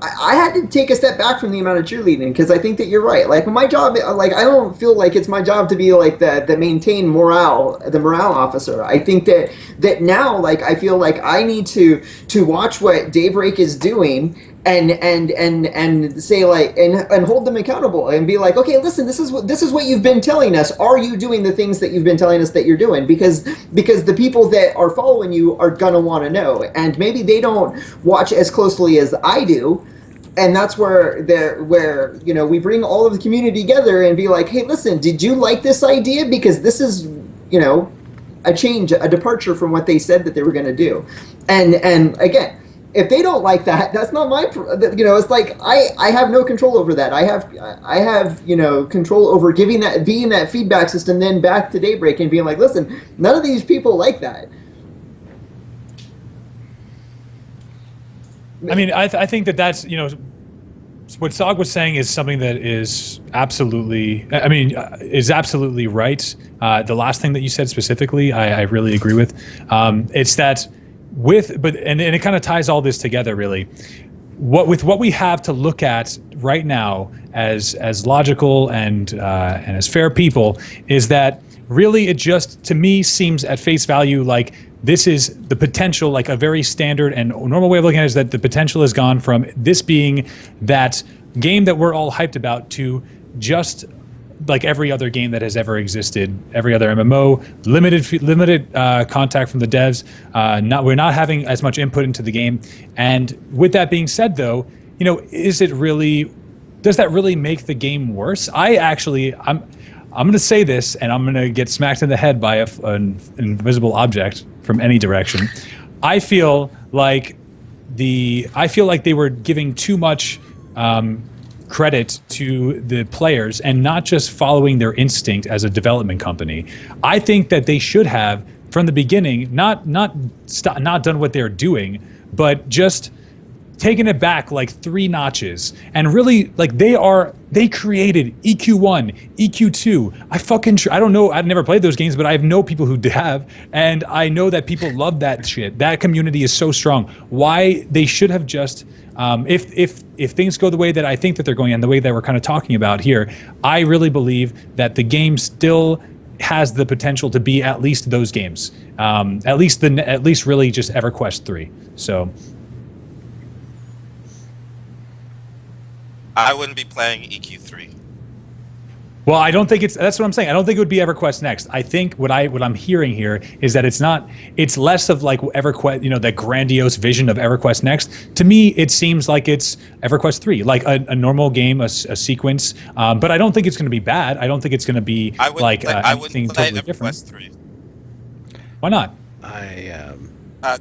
I had to take a step back from the amount of cheerleading because I think that you're right. Like my job, like I don't feel like it's my job to be like the maintain morale, the morale officer. I think that now, like I feel like I need to watch what Daybreak is doing and say like and hold them accountable and be like, okay, listen, this is what you've been telling us. Are you doing the things that you've been telling us that you're doing? Because the people that are following you are gonna want to know, and maybe they don't watch as closely as I do. And that's where we bring all of the community together and be like, hey, listen, did you like this idea? Because this is, a change, a departure from what they said that they were going to do. And again, if they don't like that, that's not my, it's like I have no control over that. I have control over being that feedback system, then back to Daybreak and being like, listen, none of these people like that. I mean, I think that's, what Sog was saying is something that is absolutely, is absolutely right. The last thing that you said specifically, I really agree with. It's that and it kind of ties all this together, really. What we have to look at right now as logical and as fair people is that really it just, to me, seems at face value like this is the potential, like a very standard and normal way of looking at it is that the potential has gone from this being that game that we're all hyped about to just like every other game that has ever existed, every other MMO, limited contact from the devs. We're not having as much input into the game. And with that being said, though, does that really make the game worse? I'm going to say this, and I'm going to get smacked in the head by an invisible object from any direction. I feel like they were giving too much credit to the players and not just following their instinct as a development company. I think that they should have, from the beginning, not done what they're doing, but just taken it back like 3 notches and really like they created EQ1, EQ2. I don't know, I've never played those games, but I know people who have, and I know that people love that shit. That community is so strong. Why they should have just if things go the way that I think that they're going and the way that we're kind of talking about here, I really believe that the game still has the potential to be at least those games. At least really just EverQuest 3. So I wouldn't be playing EQ3. Well, I don't think that's what I'm saying. I don't think it would be EverQuest Next. I think what I'm hearing here is that it's less of like EverQuest, that grandiose vision of EverQuest Next. To me, it seems like it's EverQuest 3, like a normal game, a sequence. But I don't think it's going to be bad. I don't think it's going to be anything totally different. EverQuest 3. Why not?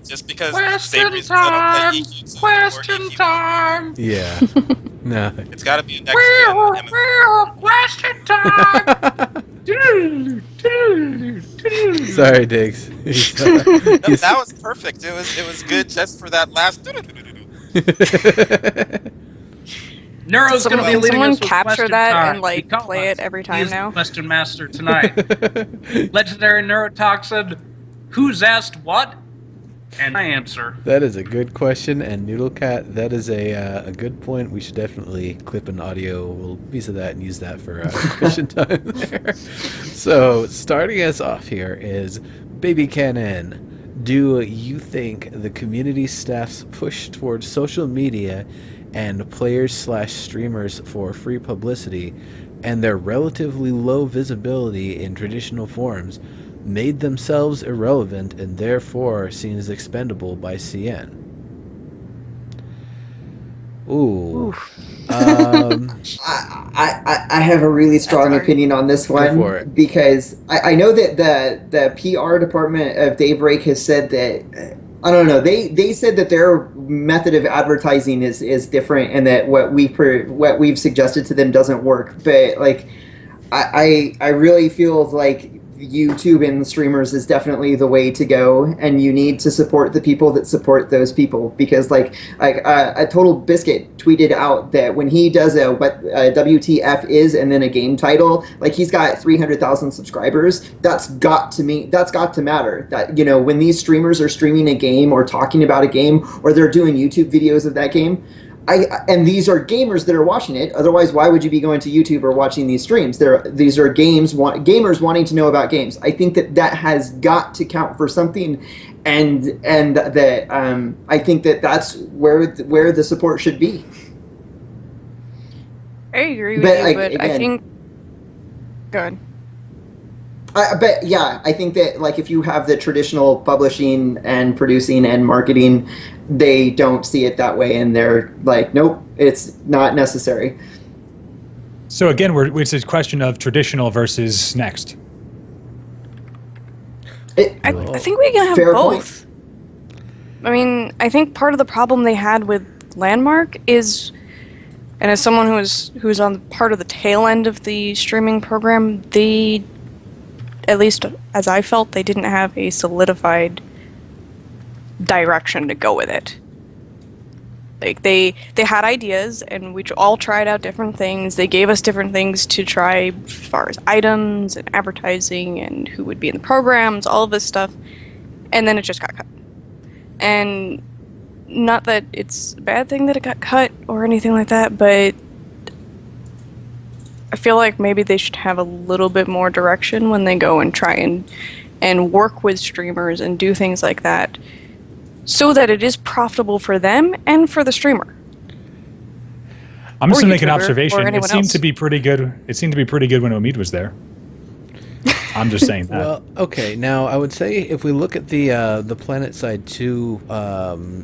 Just because Question time! Question time! Yeah. No. It's got to be a next gen MMO. Question time! Sorry, Diggs. That was perfect. It was good just for that last. Neuro's going to be leading someone us with capture question that time and like because play it every he time is now? the question master tonight. Legendary Neurotoxin. Who's asked what? And I answer. That is a good question, and Noodlecat, that is a good point. We should definitely clip an audio piece of that and use that for question time there. So, starting us off here is Baby Cannon. Do you think the community staff's push towards social media and players/streamers for free publicity and their relatively low visibility in traditional forums made themselves irrelevant and therefore seen as expendable by CN? Ooh. I have a really strong opinion on this one Go for it. because I know that the PR department of Daybreak has said that I don't know. They said that their method of advertising is different and that what we've suggested to them doesn't work. But like, I really feel like YouTube and streamers is definitely the way to go, and you need to support the people that support those people, because like a Total Biscuit tweeted out that when he does what WTF is and then a game title, like he's got 300,000 subscribers. That's got to matter. That when these streamers are streaming a game or talking about a game or they're doing YouTube videos of that game, and these are gamers that are watching it. Otherwise, why would you be going to YouTube or watching these streams? These are gamers wanting to know about games. I think that has got to count for something, and that I think that's where the support should be. I agree with you, but I think. Go ahead. But yeah, I think that like if you have the traditional publishing and producing and marketing, they don't see it that way, and they're like, nope, it's not necessary. So again, it's a question of traditional versus next. I think we can have Fair both. I mean, I think part of the problem they had with Landmark is, and as someone who's on part of the tail end of the streaming program, they, at least as I felt, they didn't have a solidified direction to go with it. Like they had ideas, and we all tried out different things. They gave us different things to try as far as items and advertising and who would be in the programs, all of this stuff, and then it just got cut. And not that it's a bad thing that it got cut or anything like that, but I feel like maybe they should have a little bit more direction when they go and try and work with streamers and do things like that, so that it is profitable for them and for the streamer. I'm just Or going to make an YouTuber, observation. or It anyone seemed else. to be pretty good. It seemed to be pretty good when Omid was there. I'm just saying that. Well, okay. Now, I would say if we look at the Planet Side 2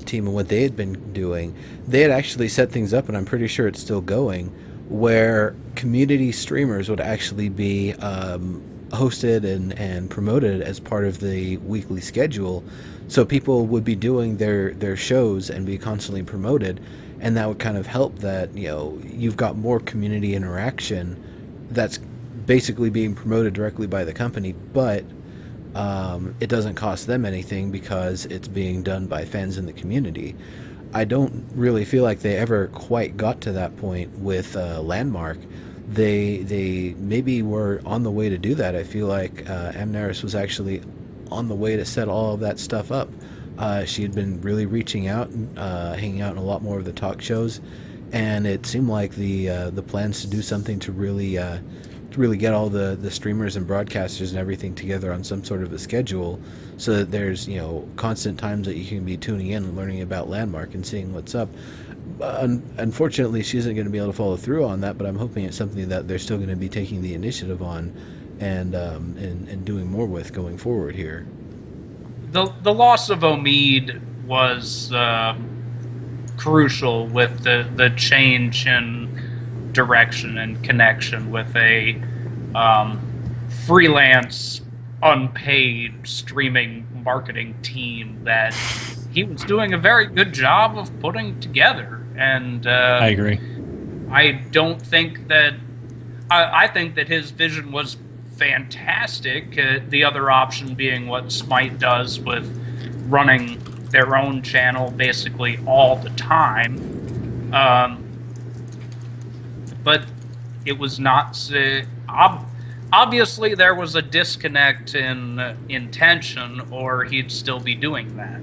team and what they had been doing, they had actually set things up, and I'm pretty sure it's still going, where community streamers would actually be hosted and promoted as part of the weekly schedule. So people would be doing their shows and be constantly promoted, and that would kind of help that, you've got more community interaction that's basically being promoted directly by the company, but it doesn't cost them anything because it's being done by fans in the community. I don't really feel like they ever quite got to that point with Landmark. They maybe were on the way to do that. I feel like Amneris was actually on the way to set all of that stuff up. She had been really reaching out, hanging out in a lot more of the talk shows, and it seemed like the plans to do something to really get all the streamers and broadcasters and everything together on some sort of a schedule, so that there's constant times that you can be tuning in and learning about Landmark and seeing what's up. Unfortunately, she isn't going to be able to follow through on that, but I'm hoping it's something that they're still going to be taking the initiative on and doing more with going forward here. The loss of Omid was crucial with the change in direction and connection with a freelance, unpaid streaming marketing team that he was doing a very good job of putting together. And I agree. I don't think that I think that his vision was fantastic. The other option being what Smite does with running their own channel basically all the time. But it was not... obviously, there was a disconnect in intention, or he'd still be doing that.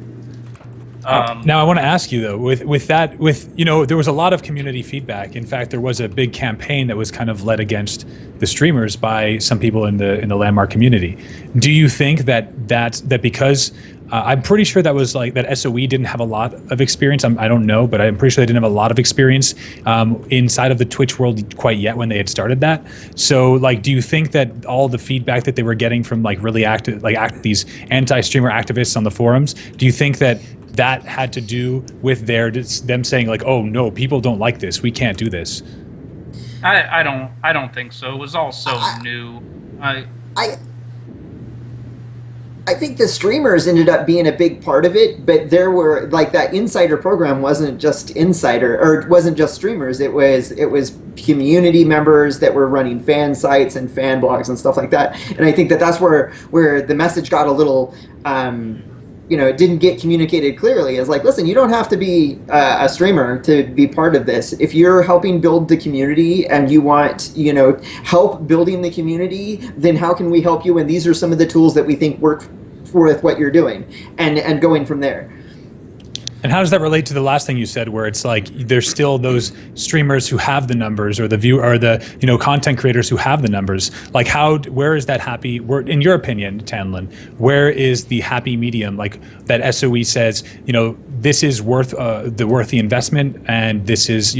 Now, I want to ask you though, with there was a lot of community feedback. In fact, there was a big campaign that was kind of led against the streamers by some people in the Landmark community. Do you think that because I'm pretty sure that was like that SOE didn't have a lot of experience. I don't know, but I'm pretty sure they didn't have a lot of experience inside of the Twitch world quite yet when they had started that. So, do you think that all the feedback that they were getting from really active, these anti-streamer activists on the forums, do you think that had to do with them saying oh no, people don't like this, we can't do this? I don't think so. It was all so new. I think the streamers ended up being a big part of it, but there were that insider program wasn't just insider, or it wasn't just streamers. It was community members that were running fan sites and fan blogs and stuff like that. And I think that's where the message got a little it didn't get communicated clearly. As listen, you don't have to be a streamer to be part of this. If you're helping build the community and you want, help building the community, then how can we help you? And these are some of the tools that we think work with what you're doing, and going from there. And how does that relate to the last thing you said, where it's there's still those streamers who have the numbers, or the content creators who have the numbers? Where is that happy? In your opinion, Tanlin, where is the happy medium? That SOE says, this is worth the investment, and this is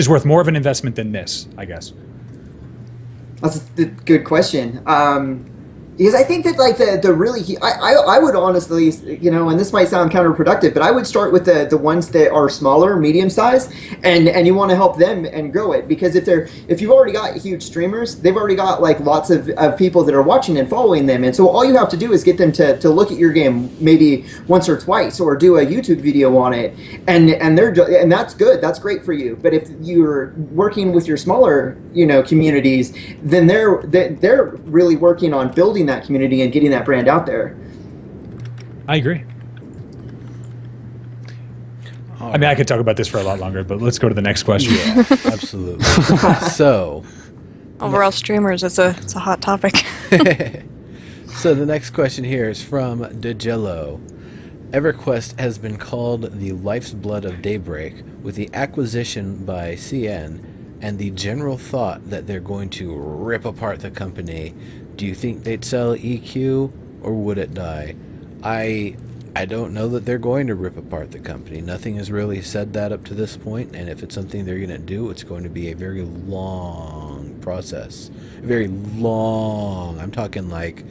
worth more of an investment than this, I guess. That's a good question. Because I think that like the really I would honestly, you know, and this might sound counterproductive, but I would start with the ones that are smaller, medium size, and you want to help them and grow it, because if you've already got huge streamers, they've already got like lots of people that are watching and following them, and so all you have to do is get them to look at your game maybe once or twice, or do a YouTube video on it, and that's good, that's great for you. But if you're working with your smaller, you know, communities, then they're really working on building that community and getting that brand out there. I agree. I mean, I could talk about this for a lot longer, but let's go to the next question. Yeah, absolutely. So, Overall streamers, it's a hot topic. so the next question here is from DeJello. EverQuest has been called the life's blood of Daybreak. With the acquisition by CN and the general thought that they're going to rip apart the company, do you think they'd sell EQ, or would it die? I don't know that they're going to rip apart the company. Nothing has really said that up to this point, and if it's something they're going to do, it's going to be a very long process. Very long. I'm talking like,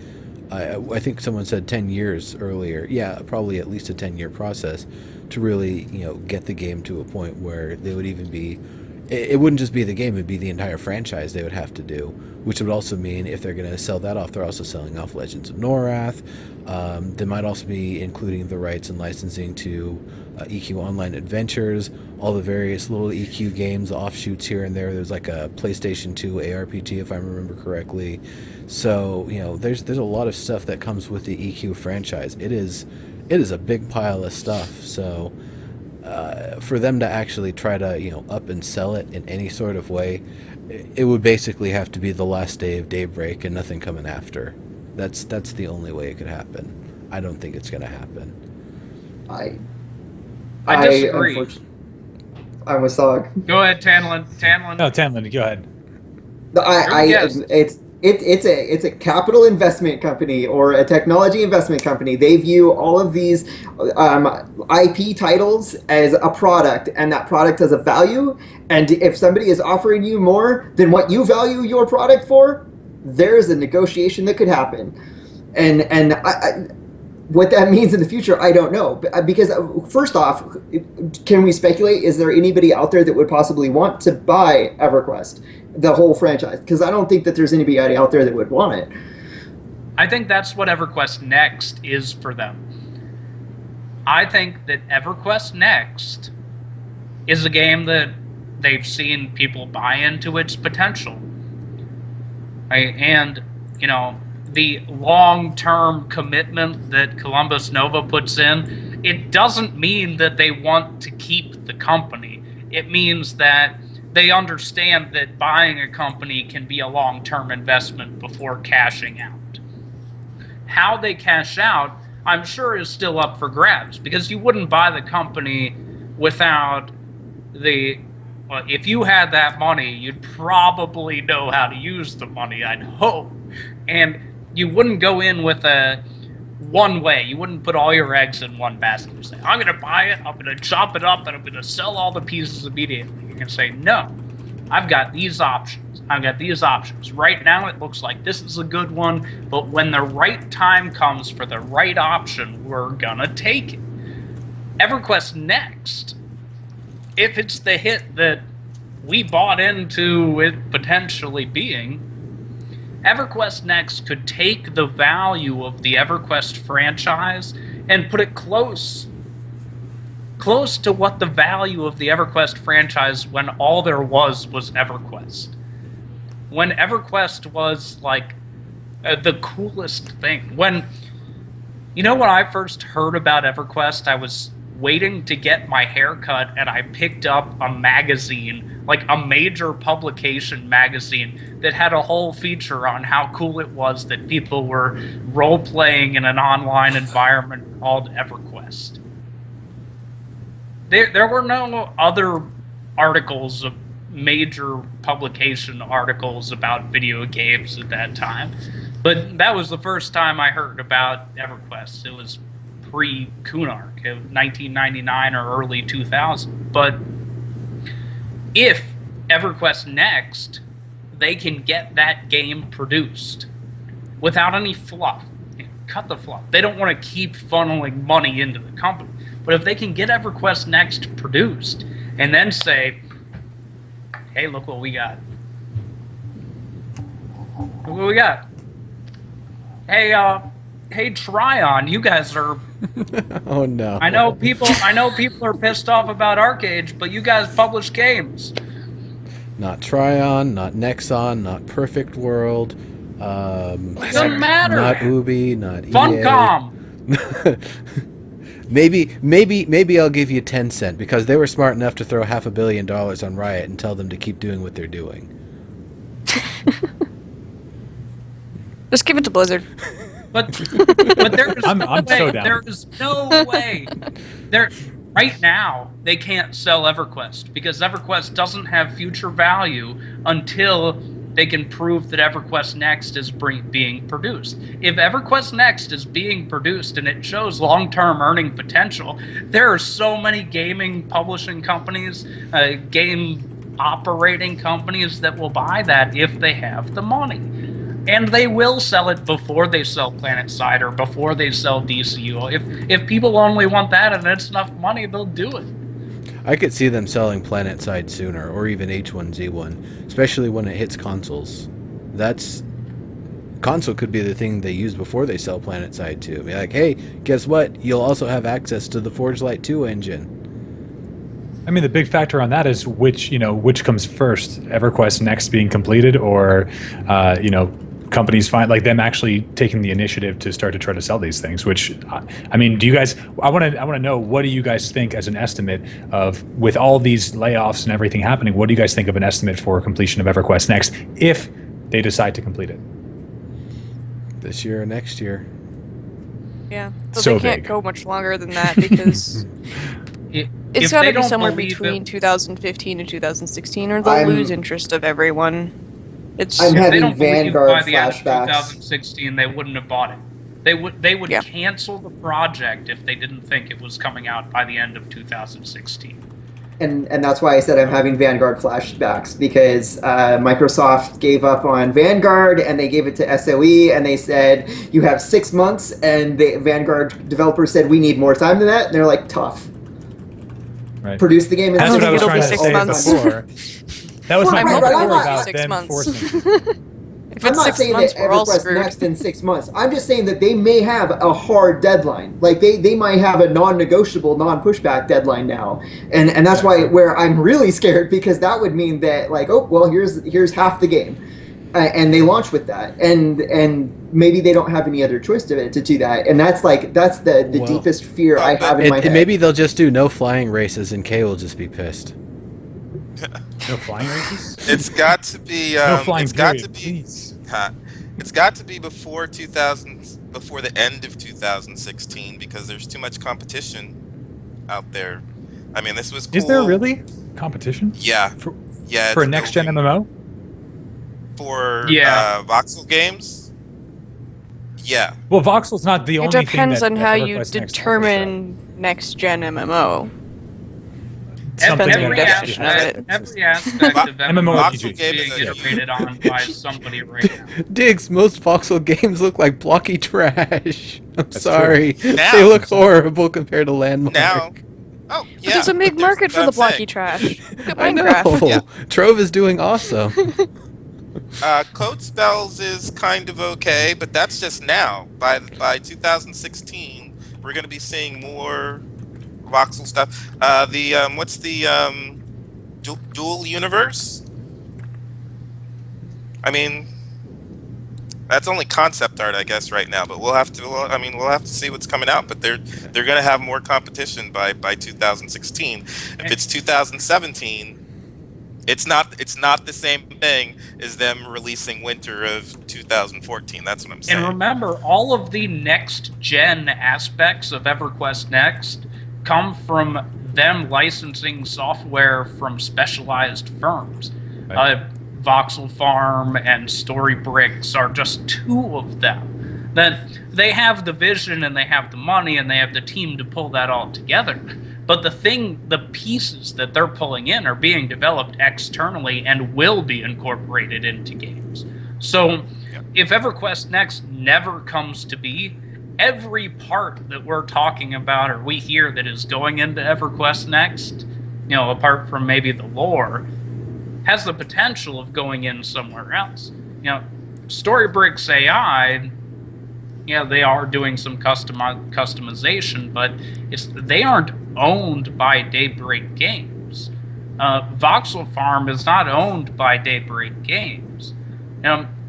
I think someone said 10 years earlier. Yeah, probably at least a 10-year process to really, you know, get the game to a point where they would even be... It wouldn't just be the game, it'd be the entire franchise they would have to do, which would also mean if they're going to sell that off, they're also selling off Legends of Norath. They might also be including the rights and licensing to EQ Online Adventures, all the various little EQ games, offshoots here and there. There's like a PlayStation 2 ARPG, if I remember correctly. So, you know, there's a lot of stuff that comes with the EQ franchise. It is a big pile of stuff, so... for them to actually try to, you know, up and sell it in any sort of way, it would basically have to be the last day of Daybreak and nothing coming after. That's the only way it could happen. I don't think it's going to happen. I disagree. I'm with Sog. Go ahead, Tanlin. No, Tanlin, go ahead. It's a capital investment company or a technology investment company. They view all of these IP titles as a product, and that product has a value. And if somebody is offering you more than what you value your product for, there's a negotiation that could happen. And what that means in the future, I don't know. Because first off, can we speculate? Is there anybody out there that would possibly want to buy EverQuest, the whole franchise? Because I don't think that there's anybody out there that would want it. I think that's what EverQuest Next is for them. I think that EverQuest Next is a game that they've seen people buy into its potential. And, you know, the long-term commitment that Columbus Nova puts in, it doesn't mean that they want to keep the company. It means that they understand that buying a company can be a long-term investment before cashing out. How they cash out, I'm sure, is still up for grabs, because you wouldn't buy the company without the... Well, if you had that money, you'd probably know how to use the money, I'd hope. And you wouldn't go in with a one way. You wouldn't put all your eggs in one basket. You say, I'm going to buy it, I'm going to chop it up, and I'm going to sell all the pieces immediately. You're going to say, no, I've got these options. I've got these options. Right now it looks like this is a good one, but when the right time comes for the right option, we're going to take it. EverQuest Next, if it's the hit that we bought into it potentially being, EverQuest Next could take the value of the EverQuest franchise and put it close to what the value of the EverQuest franchise when all there was EverQuest. When EverQuest was like the coolest thing. When I first heard about EverQuest, I was waiting to get my hair cut, and I picked up a magazine, like a major publication magazine, that had a whole feature on how cool it was that people were role-playing in an online environment called EverQuest. There were no other articles, of major publication articles about video games at that time, but that was the first time I heard about EverQuest. It was pre-Kunark, 1999 or early 2000. But if EverQuest Next, they can get that game produced, without any fluff. Cut the fluff. They don't want to keep funneling money into the company. But if they can get EverQuest Next produced and then say, hey, look what we got. Look what we got. Hey, Tryon, you guys are... Oh no. I know people are pissed off about ArcAge, but you guys publish games. Not Tryon, not Nexon, not Perfect World. Doesn't matter. Not Ubi, not Funcom. EA. Maybe I'll give you 10 cents because they were smart enough to throw $500 million on Riot and tell them to keep doing what they're doing. Just give it to Blizzard. But there is I'm no way. so down. There is no way. Right now they can't sell EverQuest because EverQuest doesn't have future value until they can prove that EverQuest Next is being produced. If EverQuest Next is being produced and it shows long-term earning potential, there are so many gaming publishing companies, game operating companies that will buy that if they have the money. And they will sell it before they sell PlanetSide or before they sell DCU. If people only want that and it's enough money, they'll do it. I could see them selling PlanetSide sooner, or even H1Z1, especially when it hits consoles. Console could be the thing they use before they sell PlanetSide 2. Be like, hey, guess what? You'll also have access to the Forge Light 2 engine. I mean, the big factor on that is which comes first, EverQuest Next being completed, or companies find like them actually taking the initiative to start to try to sell these things. Which, I mean, do you guys? I want to know, what do you guys think as an estimate of, with all these layoffs and everything happening? What do you guys think of an estimate for completion of EverQuest Next if they decide to complete it? This year or next year. Yeah, so So they can't big. go much longer than that because it's got to be somewhere between 2015 and 2016, or they'll I'm- lose interest of everyone. It's I'm If they having don't believe Vanguard by the end of flashbacks. 2016, they wouldn't have bought it. They would Yeah. cancel the project if they didn't think it was coming out by the end of 2016. And that's why I said I'm having Vanguard flashbacks, because Microsoft gave up on Vanguard and they gave it to SOE and they said, you have 6 months, and the Vanguard developers said, we need more time than that, and they're like, tough. Right. Produce the game in That's don't what I was think trying to it'll be say 6 months. before. That was Well, my right, point but I'm before not- about 6 them months. forcing. If I'm it's not 6 saying months, that we're all EverQuest screwed. Next in 6 months. I'm just saying that they may have a hard deadline. Like they might have a non-negotiable, non-pushback deadline now, and that's why where I'm really scared, because that would mean that, like, oh well, here's half the game, and they launch with that, and maybe they don't have any other choice to do that, and that's the Well, deepest fear I have in my head. Maybe they'll just do no flying races and Kay will just be pissed. No flying races? It's got to be. No flying It's got period, to be. please. It's got to be before the end of 2016, because there's too much competition out there. I mean, this was cool. Is there really competition? Yeah. For, Yeah. for a it's next-gen building. MMO? For Yeah. voxel games. Yeah. Well, Voxel's not the It only thing depends that on how you EverQuest Next offers, determine next-gen MMO. Something Depends on Every your that- definition of it. every aspect of MMORPG. is being iterated on by somebody right now. Diggs, most voxel games look like blocky trash. I'm That's sorry. Now. They look horrible compared to Landmark. Now. Oh, But yeah. there's a big but market for the that's what I'm blocky trash. Look at I know. Minecraft. Yeah. Trove is doing awesome. Code Spells is kind of okay, but that's just now. By 2016, we're going to be seeing more voxel stuff. What's the dual universe? I mean, that's only concept art, I guess, right now. But we'll have to see what's coming out. But they're going to have more competition by 2016. If it's 2017. It's not the same thing as them releasing winter of 2014. That's what I'm saying. And remember, all of the next-gen aspects of EverQuest Next come from them licensing software from specialized firms. Right. Voxel Farm and Storybricks are just two of them. That they have the vision and they have the money and they have the team to pull that all together. But the pieces that they're pulling in are being developed externally and will be incorporated into games. So if EverQuest Next never comes to be, every part that we're talking about or we hear that is going into EverQuest Next, apart from maybe the lore, has the potential of going in somewhere else. Storybricks AI, they are doing some customization, but they aren't owned by Daybreak Games. Voxel Farm is not owned by Daybreak Games.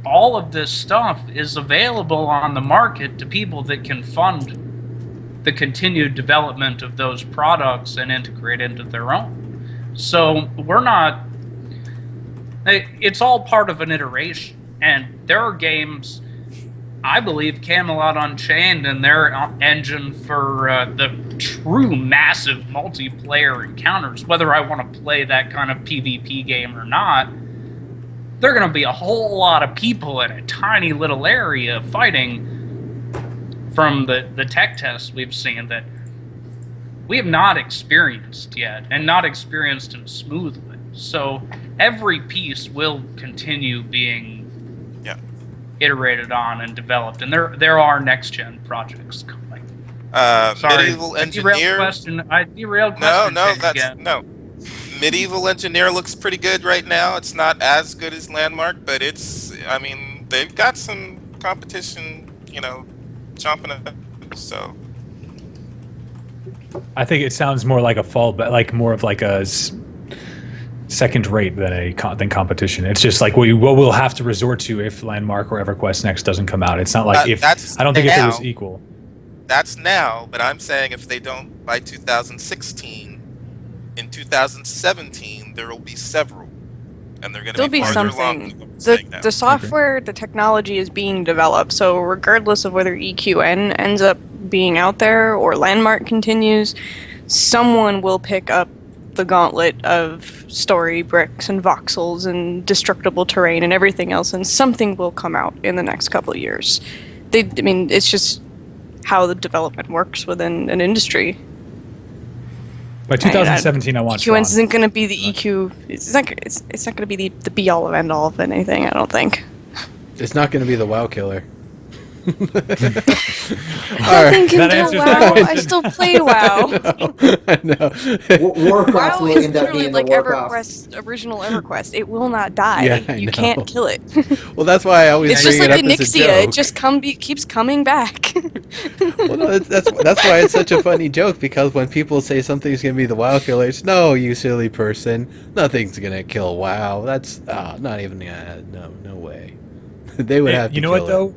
All of this stuff is available on the market to people that can fund the continued development of those products and integrate into their own. So it's all part of an iteration. And there are games, I believe Camelot Unchained and their engine for the true massive multiplayer encounters, whether I want to play that kind of PvP game or not, there are going to be a whole lot of people in a tiny little area fighting from the tech tests we've seen that we have not experienced yet, and not experienced in a smooth way. So every piece will continue being iterated on and developed, and there are next-gen projects coming. Sorry, Medieval Engineer. I derailed question. No. Medieval Engineer looks pretty good right now. It's not as good as Landmark, but they've got some competition, chomping at them, so. I think it sounds more like a fallback, like more of like a second rate than competition. It's just like what we'll have to resort to if Landmark or EverQuest Next doesn't come out. It's not like I don't think if it was equal. That's now, but I'm saying if they don't by 2016, in 2017 there will be several, and they're going to be farther along. The software, the technology is being developed. So regardless of whether EQN ends up being out there or Landmark continues, someone will pick up the gauntlet of story bricks and voxels and destructible terrain and everything else, and something will come out in the next couple of years. It's just how the development works within an industry. By 2017, I want EQN isn't going to be the EQ. It's not going to be the be all of end all of anything. I don't think. It's not going to be the WoW killer. Nothing can kill WoW. I still play WoW. I know. Warcraft WoW will is end up literally being like the Warcraft. EverQuest, original EverQuest. It will not die. Yeah, You know. can't kill it. Well, that's why I always It's bring just it like up the as a Nixia. It joke. just keeps coming back. Well, no, that's why it's such a funny joke, because when people say something's gonna be the WoW killer, it's no, you silly person, nothing's gonna kill WoW. That's not even no way. They would have to. You know kill what though?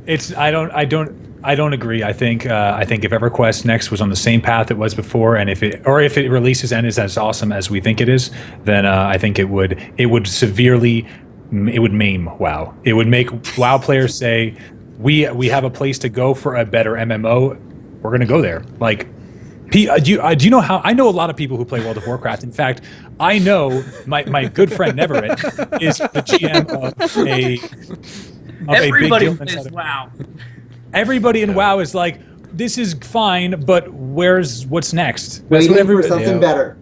It's I don't agree. I think if EverQuest Next was on the same path it was before, and if it releases and is as awesome as we think it is, then I think it would severely maim WoW. It would make WoW players say, we have a place to go for a better MMO. We're gonna go there. Like, do you know how? I know a lot of people who play World of Warcraft. In fact, I know my good friend Neverett is the GM of a. Everybody plays WoW. Everybody in WoW is like, this is fine, but what's next? Waiting for something better.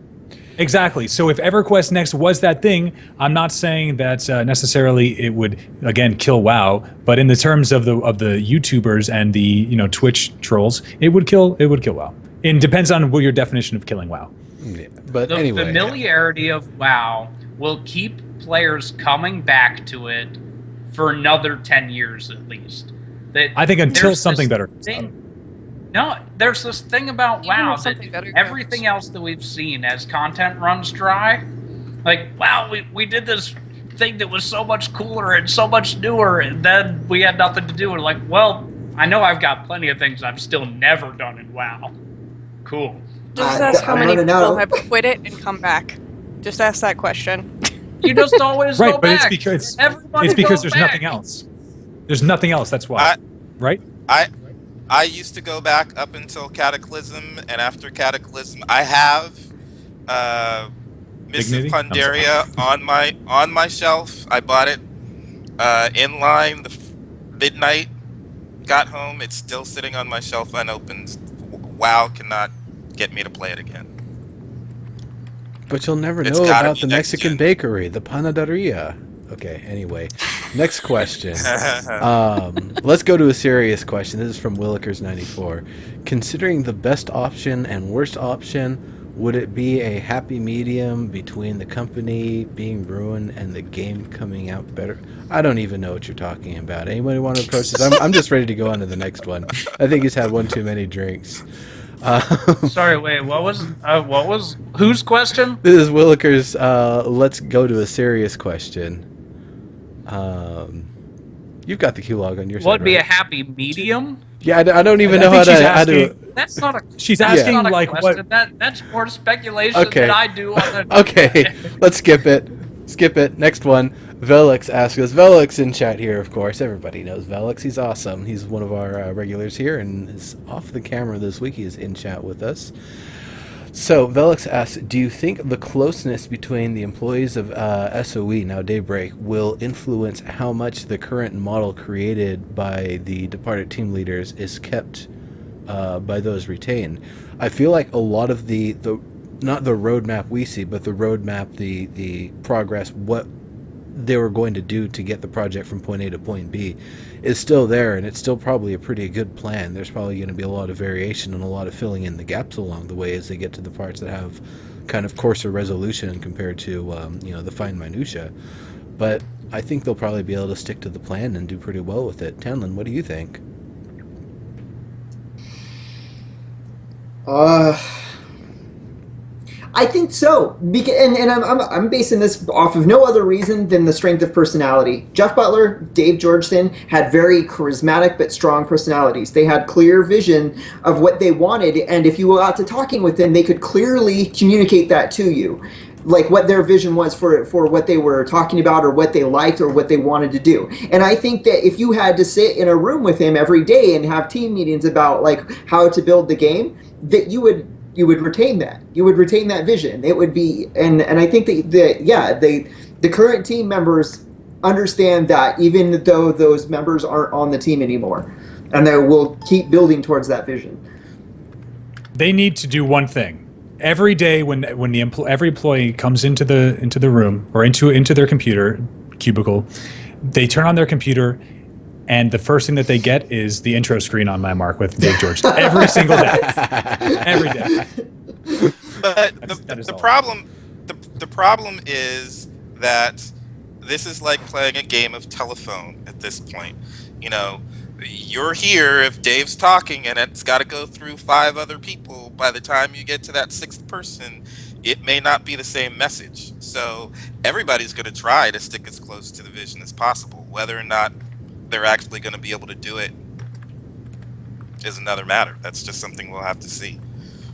Exactly. So if EverQuest Next was that thing, I'm not saying that necessarily it would again kill WoW, but in the terms of the YouTubers and the Twitch trolls, it would kill WoW. It depends on what your definition of killing WoW. Yeah, but the anyway, familiarity of WoW will keep players coming back to it for another 10 years at least. I think until something better comes out. No, there's this thing about Even WoW if something that better everything else that we've seen as content runs dry, like, wow, we did this thing that was so much cooler and so much newer, and then we had nothing to do. And like, well, I know I've got plenty of things I've still never done in WoW. Cool. Just ask how many people have quit it and come back. Just ask that question. You just always right, go but back. it's Everybody because goes there's back. nothing else. There's nothing else. That's why, right? I used to go back up until Cataclysm, and after Cataclysm, I have Mists of Pandaria on my shelf. I bought it in line midnight. Got home, it's still sitting on my shelf unopened. WoW cannot get me to play it again. But you'll never It's know gotta about be the next Mexican gen. bakery, the panaderia. Okay, anyway. Next question. Let's go to a serious question. This is from Willikers94. Considering the best option and worst option, would it be a happy medium between the company being ruined and the game coming out better? I don't even know what you're talking about. Anybody want to approach this? I'm just ready to go on to the next one. I think he's had one too many drinks. Sorry, wait. What was whose question? This is Willikers. Let's go to a serious question. You've got the Q log on your side. Would be a right? happy medium? Yeah, I don't even know I think how to. That's not a. She's that's asking not a like question. what. That's more speculation Okay. than I do on the. Okay, let's skip it. Skip it. Next one. Velix asks us. Velix in chat here, of course. Everybody knows Velix. He's awesome. He's one of our regulars here and is off the camera this week. He is in chat with us. So, Velix asks, do you think the closeness between the employees of SOE, now Daybreak, will influence how much the current model created by the departed team leaders is kept by those retained? I feel like a lot of the not the roadmap we see, but the roadmap, the progress, what they were going to do to get the project from point A to point B is still there, and it's still probably a pretty good plan. There's probably going to be a lot of variation and a lot of filling in the gaps along the way as they get to the parts that have kind of coarser resolution compared to the fine minutia. But I think they'll probably be able to stick to the plan and do pretty well with it. Tanlin, what do you think? I think so, and I'm basing this off of no other reason than the strength of personality. Jeff Butler, Dave Georgeson had very charismatic but strong personalities. They had clear vision of what they wanted, and if you were out to talking with them, they could clearly communicate that to you, like what their vision was for what they were talking about or what they liked or what they wanted to do. And I think that if you had to sit in a room with him every day and have team meetings about like how to build the game, that you would retain that. You would retain that vision. It would be, and I think the current team members understand that, even though those members aren't on the team anymore, and they will keep building towards that vision. They need to do one thing every day when every employee comes into the room or into their computer cubicle. They turn on their computer, and the first thing that they get is the intro screen on my mark with Dave George every single day. Every day. But That is the all. problem is that this is like playing a game of telephone at this point. You know, you're here if Dave's talking and it's got to go through 5 other people. By the time you get to that 6th person, it may not be the same message. So everybody's going to try to stick as close to the vision as possible. Whether or not they're actually going to be able to do it is another matter. That's just something we'll have to see.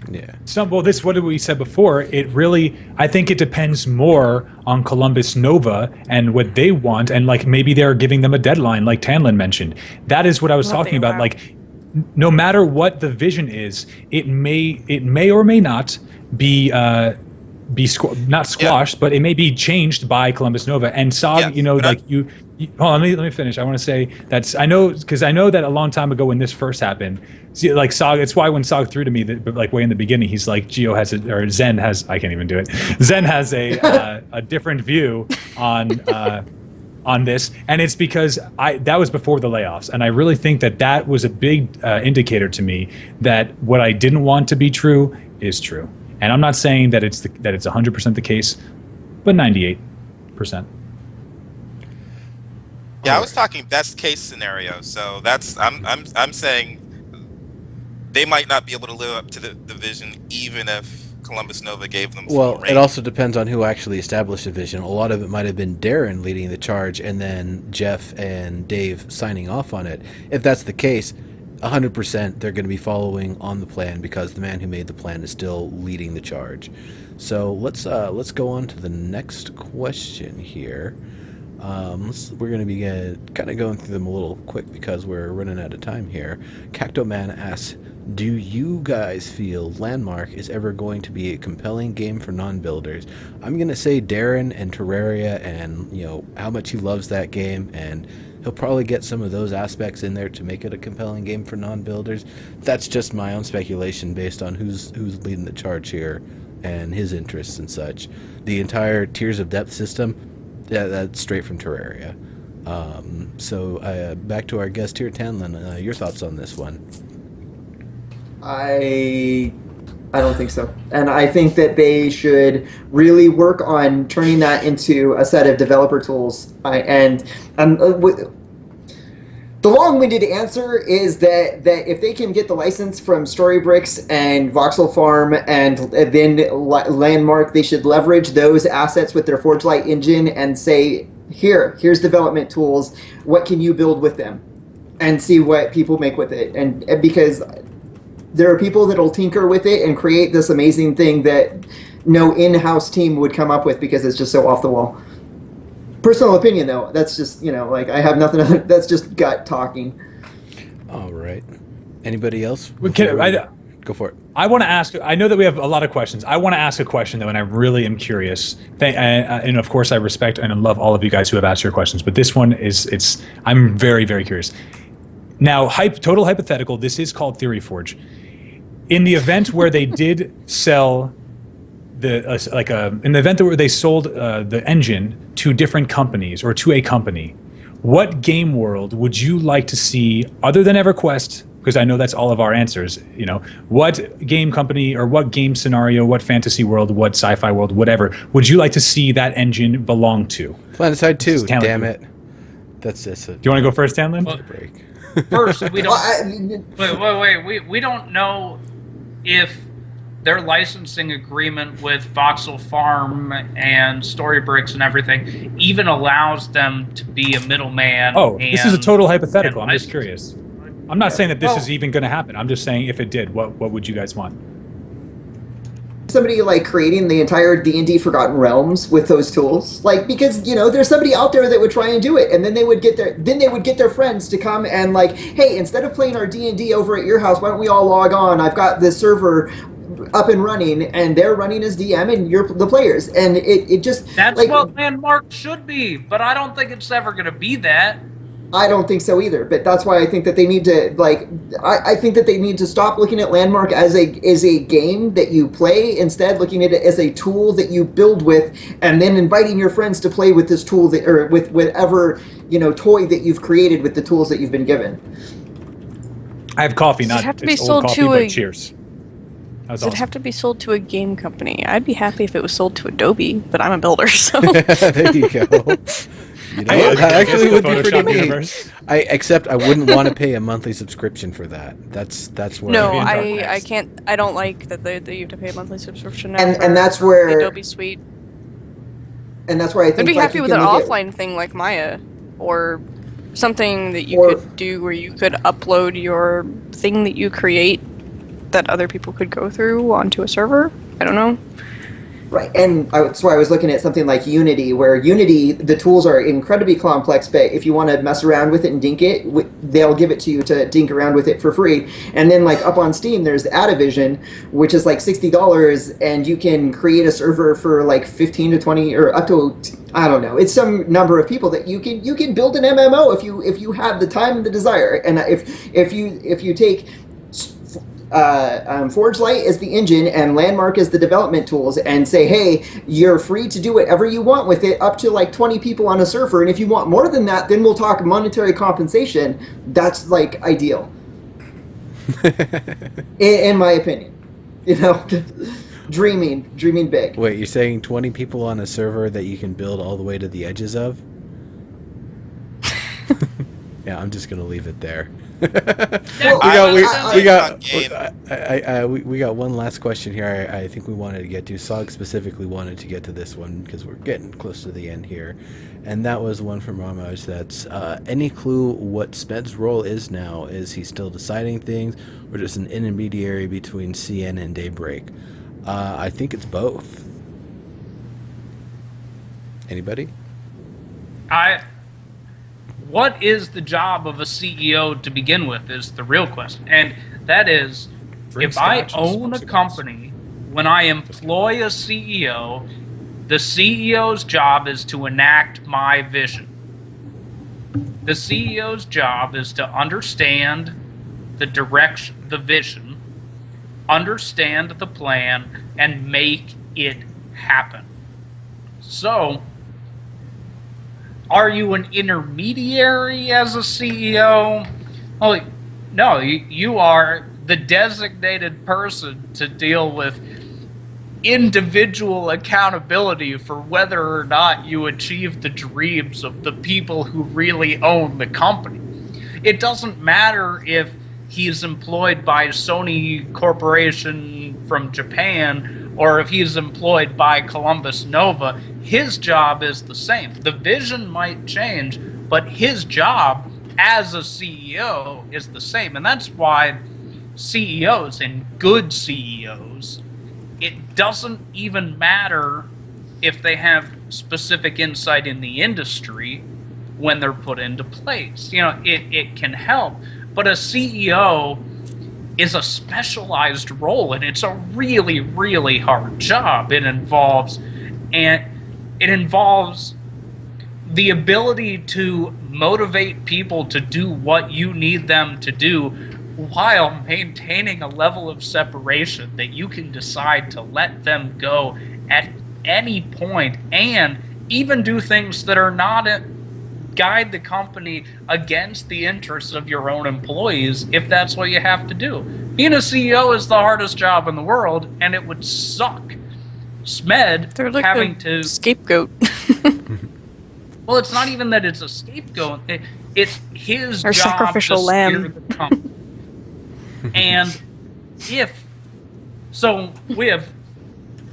Yeah. This what we said before. It really, I think it depends more on Columbus Nova and what they want, and like maybe they're giving them a deadline, like Tanlin mentioned. That is what I was talking about. Like, no matter what the vision is, it may or may not be not squashed, but it may be changed by Columbus Nova and SOG. Yes, Hold on, let me finish. I want to say I know that a long time ago when this first happened, see, like SOG, it's why when SOG threw to me, like way in the beginning, he's like, Zen has, I can't even do it. Zen has a different view on this, and it's because that was before the layoffs, and I really think that was a big indicator to me that what I didn't want to be true is true. And I'm not saying that it's 100% the case, but 98%. Yeah, I was talking best case scenario. So I'm saying they might not be able to live up to the vision, even if Columbus Nova gave them. Well, it also depends on who actually established the vision. A lot of it might have been Darren leading the charge, and then Jeff and Dave signing off on it. If that's the case, 100% they're going to be following on the plan because the man who made the plan is still leading the charge. So let's go on to the next question here. We're going to be kind of going through them a little quick because we're running out of time here. Cactoman asks, do you guys feel Landmark is ever going to be a compelling game for non-builders? I'm going to say Darren and Terraria, and how much he loves that game, and he'll probably get some of those aspects in there to make it a compelling game for non-builders. That's just my own speculation based on who's leading the charge here and his interests and such. The entire Tiers of Depth system, yeah, that's straight from Terraria. So back to our guest here, Tanlin. Your thoughts on this one? I don't think so, and I think that they should really work on turning that into a set of developer tools. The long-winded answer is that if they can get the license from Storybricks and Voxel Farm and then Landmark, they should leverage those assets with their ForgeLight engine and say, here's development tools. What can you build with them? And see what people make with it. And because there are people that will tinker with it and create this amazing thing that no in-house team would come up with because it's just so off the wall. Personal opinion, though. That's just, like, I have nothing other. That's just gut talking. All right. Anybody else? Go for it. I want to ask. I know that we have a lot of questions. I want to ask a question though, and I really am curious. And of course, I respect and love all of you guys who have asked your questions. But this one is. I'm very, very curious. Now, total hypothetical. This is called Theory Forge. In the event where they did sell in the event where they sold the engine to different companies or to a company, what game world would you like to see other than EverQuest? Because I know that's all of our answers. What game company or what game scenario, what fantasy world, what sci-fi world, whatever, would you like to see that engine belong to? PlanetSide 2. Damn it. That's just it. Do you want to go first, Tanlin? Well, Break. First, we don't. Wait. We don't know if their licensing agreement with Voxel Farm and Storybricks and everything even allows them to be a middleman. Oh, this is a total hypothetical. I'm just license. Curious. I'm not saying that this is even going to happen. I'm just saying if it did, what would you guys want? Somebody like creating the entire D&D Forgotten Realms with those tools, like, because there's somebody out there that would try and do it, and then they would get their friends to come and like, hey, instead of playing our D&D over at your house, why don't we all log on? I've got this server up and running, and they're running as DM and you're the players, and it just that's like, what Landmark should be, but I don't think it's ever going to be that. I don't think so either, but that's why I think that they need to I think that they need to stop looking at Landmark as a game that you play, instead looking at it as a tool that you build with, and then inviting your friends to play with this tool or with whatever toy that you've created with the tools that you've been given. I have coffee, not have to be it's sold old coffee, to but a- cheers. Does it have to be sold to a game company? I'd be happy if it was sold to Adobe, but I'm a builder, so. There you go. That actually would be pretty neat. Except I wouldn't want to pay a monthly subscription for that. That's where. No, Dark I can't. I don't like that you have to pay a monthly subscription now. And for that's the where Adobe Suite. And that's where I think I'd be like, happy you with can an look at- offline thing like Maya, or something that you Or- could do where you could upload your thing that you create that other people could go through onto a server. I don't know. Right, and that's why I was looking at something like Unity, where Unity, the tools are incredibly complex, but if you want to mess around with it and dink it, they'll give it to you to dink around with it for free. And then like up on Steam, there's Adavision, which is like $60, and you can create a server for like 15 to 20 or up to, I don't know, it's some number of people that you can build an MMO if you have the time and the desire. And if you take ForgeLight is the engine and Landmark is the development tools, and say, hey, you're free to do whatever you want with it, up to like 20 people on a server, and if you want more than that, then we'll talk monetary compensation. That's like ideal, in my opinion. Dreaming big. Wait, you're saying 20 people on a server that you can build all the way to the edges of? Yeah, I'm just gonna leave it there. We got one last question here. I think we wanted to get to. Sog specifically wanted to get to this one because we're getting close to the end here, and that was one from Ramaj. That's any clue what Sped's role is now? Is he still deciding things, or just an intermediary between CN and Daybreak? I think it's both. Anybody? What is the job of a CEO to begin with is the real question. And that is, if I own a company, when I employ a CEO, the CEO's job is to enact my vision. The CEO's job is to understand the direction, the vision, understand the plan, and make it happen. So, Are you an intermediary as a CEO? Well, no, you are the designated person to deal with individual accountability for whether or not you achieve the dreams of the people who really own the company. It doesn't matter if he's employed by Sony Corporation from Japan or if he's employed by Columbus Nova. His job is the same. The vision might change, but his job as a CEO is the same. And that's why CEOs and good CEOs, it doesn't even matter if they have specific insight in the industry when they're put into place. You know, it can help, but a CEO is a specialized role, and it's a really, really hard job. It involves the ability to motivate people to do what you need them to do while maintaining a level of separation that you can decide to let them go at any point, and even do things that are not guide the company against the interests of your own employees if that's what you have to do. Being a CEO is the hardest job in the world, and it would suck. SMED They're like having the to scapegoat. well, it's not even that it's a scapegoat. It's his Or job sacrificial to steer lamb. the company. And we have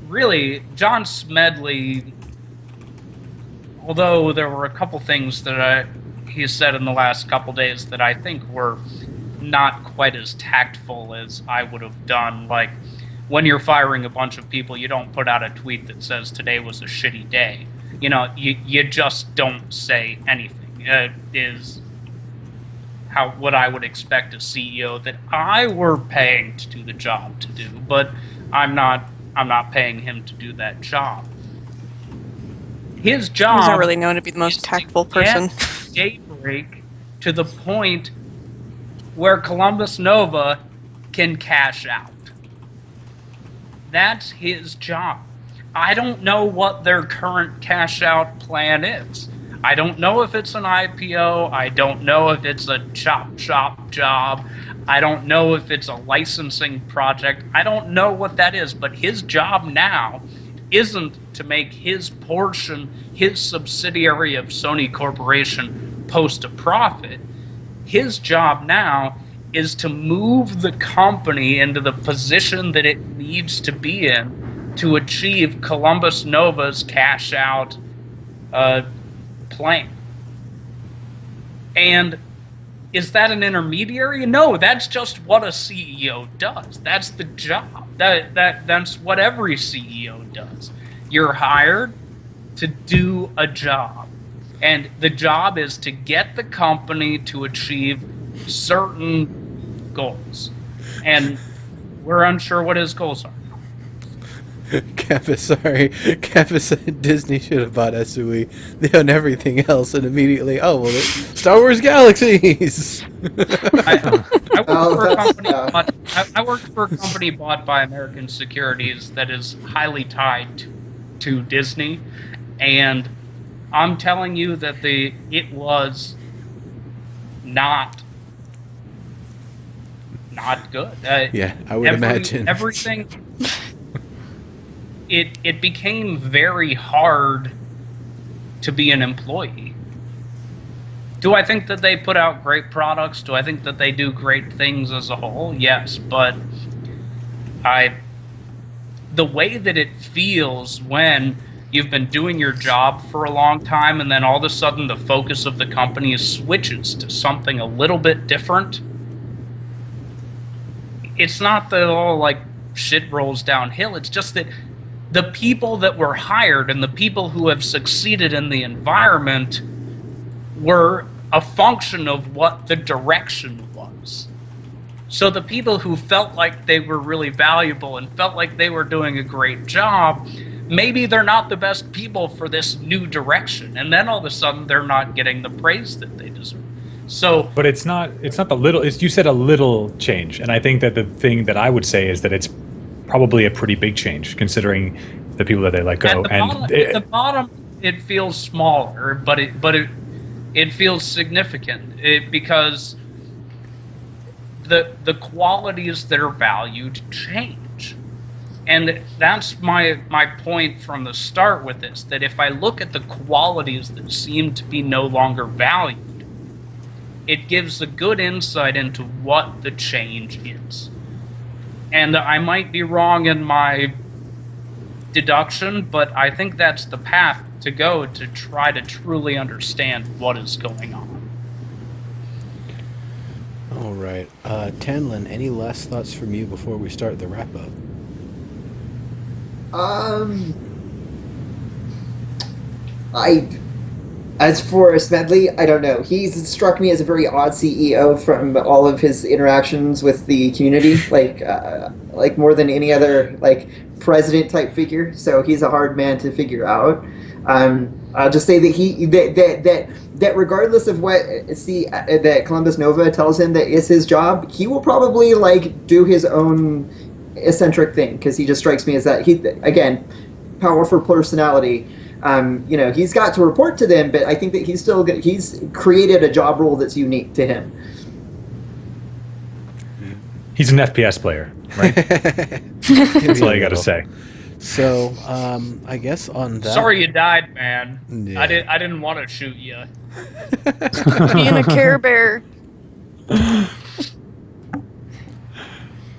really John Smedley, although there were a couple things that he said in the last couple days that I think were not quite as tactful as I would have done. Like, when you're firing a bunch of people, you don't put out a tweet that says today was a shitty day. You know, you just don't say anything. Is what I would expect a CEO that I were paying to do the job to do, but I'm not paying him to do that job. His job He's not really known to be the most is tactful to person. get Daybreak to the point where Columbus Nova can cash out. That's his job. I don't know what their current cash out plan is. I don't know if it's an IPO. I don't know if it's a chop shop job. I don't know if it's a licensing project. I don't know what that is, but his job now isn't to make his portion, his subsidiary of Sony Corporation, post a profit. His job now is to move the company into the position that it needs to be in to achieve Columbus Nova's cash out plan. And is that an intermediary? No, that's just what a CEO does. That's the job. That's what every CEO does. You're hired to do a job. And the job is to get the company to achieve certain goals. And we're unsure what his goals are. Kappa, sorry. Kappa said Disney should have bought SUE. They own everything else, and immediately, Star Wars Galaxies! I worked for a company bought by American Securities that is highly tied to Disney, and I'm telling you that it was not good. Yeah, I would imagine. Everything. It became very hard to be an employee. Do I think that they put out great products? Do I think that they do great things as a whole? Yes, but the way that it feels when you've been doing your job for a long time and then all of a sudden the focus of the company switches to something a little bit different. It's not that all like shit rolls downhill. It's just that the people that were hired and the people who have succeeded in the environment were a function of what the direction was. So the people who felt like they were really valuable and felt like they were doing a great job, maybe they're not the best people for this new direction. And then all of a sudden they're not getting the praise that they deserve. So, but it's not the little, you said a little change. And I think that the thing that I would say is that it's probably a pretty big change considering the people that they let go. At the it feels smaller, but it feels significant because the qualities that are valued change. And that's my point from the start with this, that if I look at the qualities that seem to be no longer valued, it gives a good insight into what the change is. And I might be wrong in my deduction, but I think that's the path to go to try to truly understand what is going on. All right. Tanlin, any last thoughts from you before we start the wrap-up? As for Smedley, I don't know. He's struck me as a very odd CEO from all of his interactions with the community, like more than any other like president type figure. So he's a hard man to figure out. I'll just say that that regardless of what that Columbus Nova tells him that is his job, he will probably like do his own eccentric thing, because he just strikes me as that again, powerful personality. He's got to report to them, but I think that he's created a job role that's unique to him. He's an FPS player, right? That's all you got to say. So, I guess on that. Sorry you died, man. Yeah. I didn't want to shoot you. Being a Care Bear.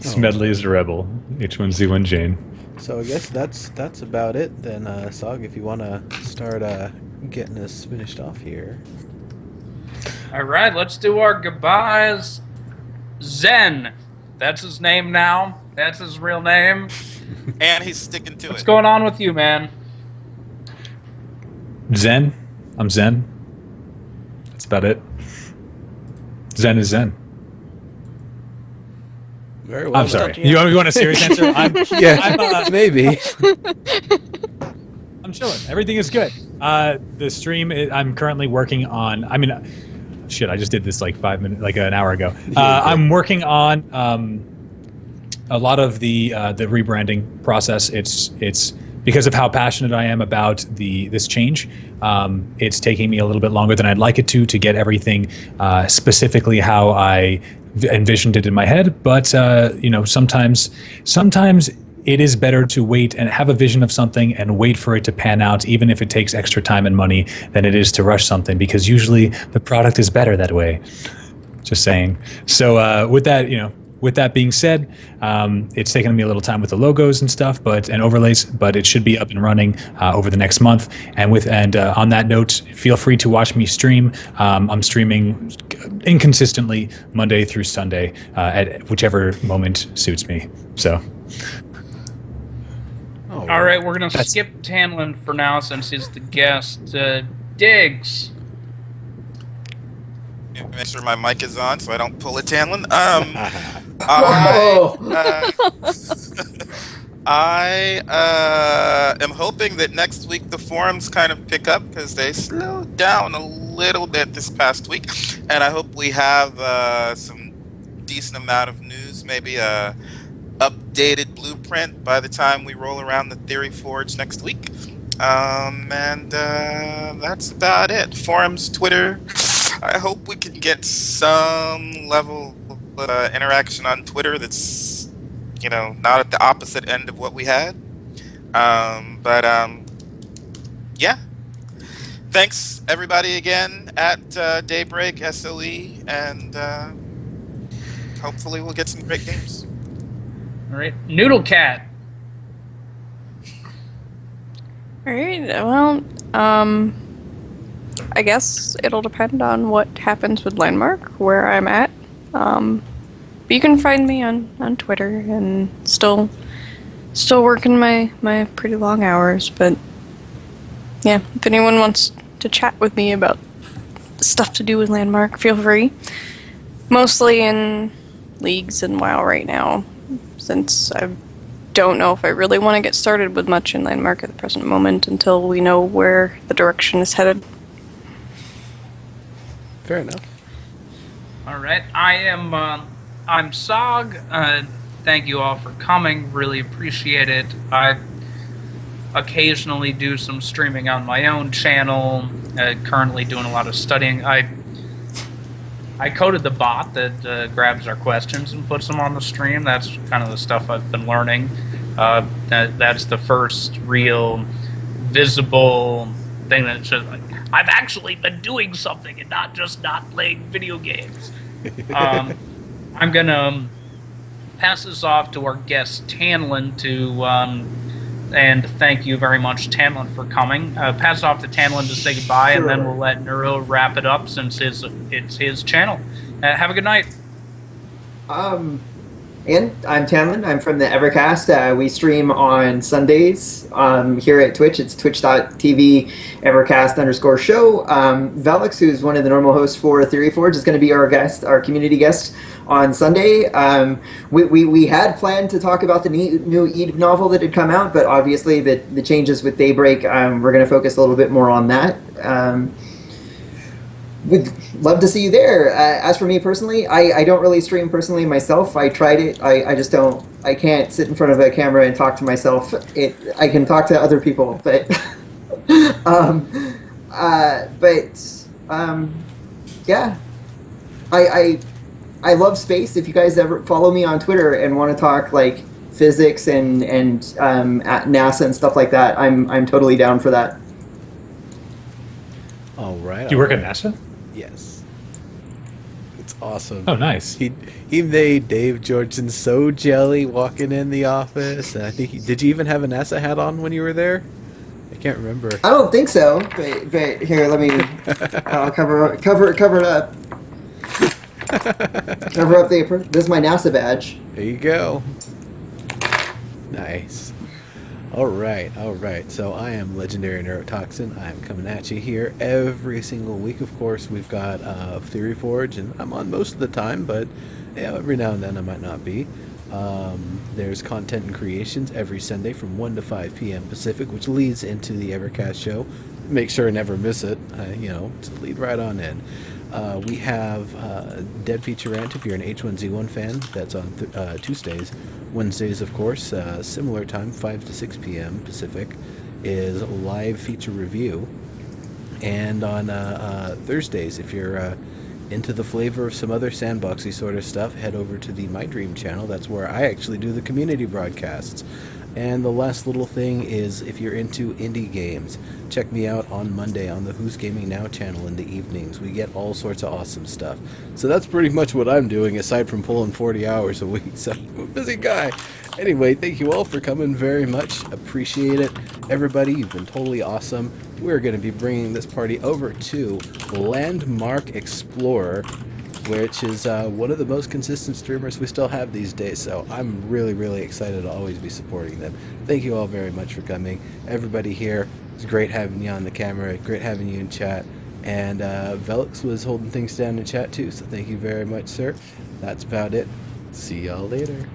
Smedley is the rebel. H1Z1 Jane. So I guess that's about it then. Sog, if you want to start getting us finished off here. All right, let's do our goodbyes. Zen, that's his name now. That's his real name. And he's sticking to What's it. going on with you, man? Zen. I'm Zen. That's about it. Zen is Zen. Very well. I'm sorry. done. You want a serious answer? Yeah, maybe. I'm chilling. Everything is good. The stream, I'm currently working on. I mean, shit, I just did this like 5 minutes, like an hour ago. I'm working on a lot of the rebranding process. It's because of how passionate I am about this change. It's taking me a little bit longer than I'd like it to get everything specifically how I envisioned it in my head. But sometimes it is better to wait and have a vision of something and wait for it to pan out, even if it takes extra time and money, than it is to rush something, because usually the product is better that way. Just saying. So with that being said, it's taken me a little time with the logos and stuff, and overlays, but it should be up and running over the next month. And on that note, feel free to watch me stream. I'm streaming inconsistently Monday through Sunday at whichever moment suits me. So. All right, we're going to skip Tanlin for now since he's the guest. Diggs. Make sure my mic is on so I don't pull a Tanlin. I am hoping that next week the forums kind of pick up, because they slowed down a little bit this past week, and I hope we have some decent amount of news, maybe a updated blueprint by the time we roll around the Theory Forge next week. And that's about it. Forums, Twitter. I hope we can get some level of interaction on Twitter that's, not at the opposite end of what we had. Yeah. Thanks, everybody, again at Daybreak SOE, and hopefully we'll get some great games. All right, Noodle Cat. All right. Well, I guess it'll depend on what happens with Landmark, where I'm at. But you can find me on Twitter, and still working my pretty long hours. But yeah, if anyone wants to chat with me about stuff to do with Landmark, feel free. Mostly in leagues and WoW right now, since I don't know if I really want to get started with much in Landmark at the present moment until we know where the direction is headed. Fair enough. All right, I'm Sog. Thank you all for coming. Really appreciate it. occasionally do some streaming on my own channel. Currently doing a lot of studying. I coded the bot that grabs our questions and puts them on the stream. That's kind of the stuff I've been learning. That's the first real visible thing that says, like, I've actually been doing something and not just not playing video games. I'm going to pass this off to our guest, Tanlin, and thank you very much, Tanlin, for coming. Pass it off to Tanlin to say goodbye, and then we'll let Neuro wrap it up since it's his channel. Have a good night. And I'm Tanlin. I'm from the Evercast. We stream on Sundays here at Twitch. It's twitch.tv Evercast_show. Velix, who's one of the normal hosts for Theory Forge, is going to be our guest, our community guest on Sunday. We had planned to talk about the new Eve novel that had come out, but obviously the changes with Daybreak, we're going to focus a little bit more on that. We'd love to see you there. As for me personally, I don't really stream personally myself. I tried it. I just don't. I can't sit in front of a camera and talk to myself. I can talk to other people, but yeah. I love space. If you guys ever follow me on Twitter and want to talk like physics and at NASA and stuff like that, I'm totally down for that. All right. Do you work at NASA? Yes. It's awesome. Oh, nice. He made Dave Georgeson so jelly walking in the office, and I think did you even have a NASA hat on when you were there? I can't remember. I don't think so, but here, let me. I'll cover it up. Cover up the. This is my NASA badge. There you go. Nice. All right. So I am Legendary Neurotoxin. I'm coming at you here every single week. Of course, we've got Theory Forge, and I'm on most of the time, but every now and then I might not be. There's content and creations every Sunday from 1 to 5 p.m. Pacific, which leads into the Evercast show. Make sure I never miss it. Just lead right on in. We have Dead Feature Rant if you're an H1Z1 fan. That's on Tuesdays. Wednesdays, of course, similar time, 5 to 6 p.m. Pacific, is live feature review. And on Thursdays, if you're into the flavor of some other sandboxy sort of stuff, head over to the My Dream channel. That's where I actually do the community broadcasts. And the last little thing is, if you're into indie games, check me out on Monday on the Who's Gaming Now channel in the evenings. We get all sorts of awesome stuff. So that's pretty much what I'm doing, aside from pulling 40 hours a week. So I'm a busy guy. Anyway, thank you all for coming very much. Appreciate it. Everybody, you've been totally awesome. We're going to be bringing this party over to Landmark Explorer, which is one of the most consistent streamers we still have these days. So I'm really, really excited to always be supporting them. Thank you all very much for coming. Everybody here, it's great having you on the camera, great having you in chat. And Velix was holding things down in chat too, so thank you very much, sir. That's about it. See y'all later.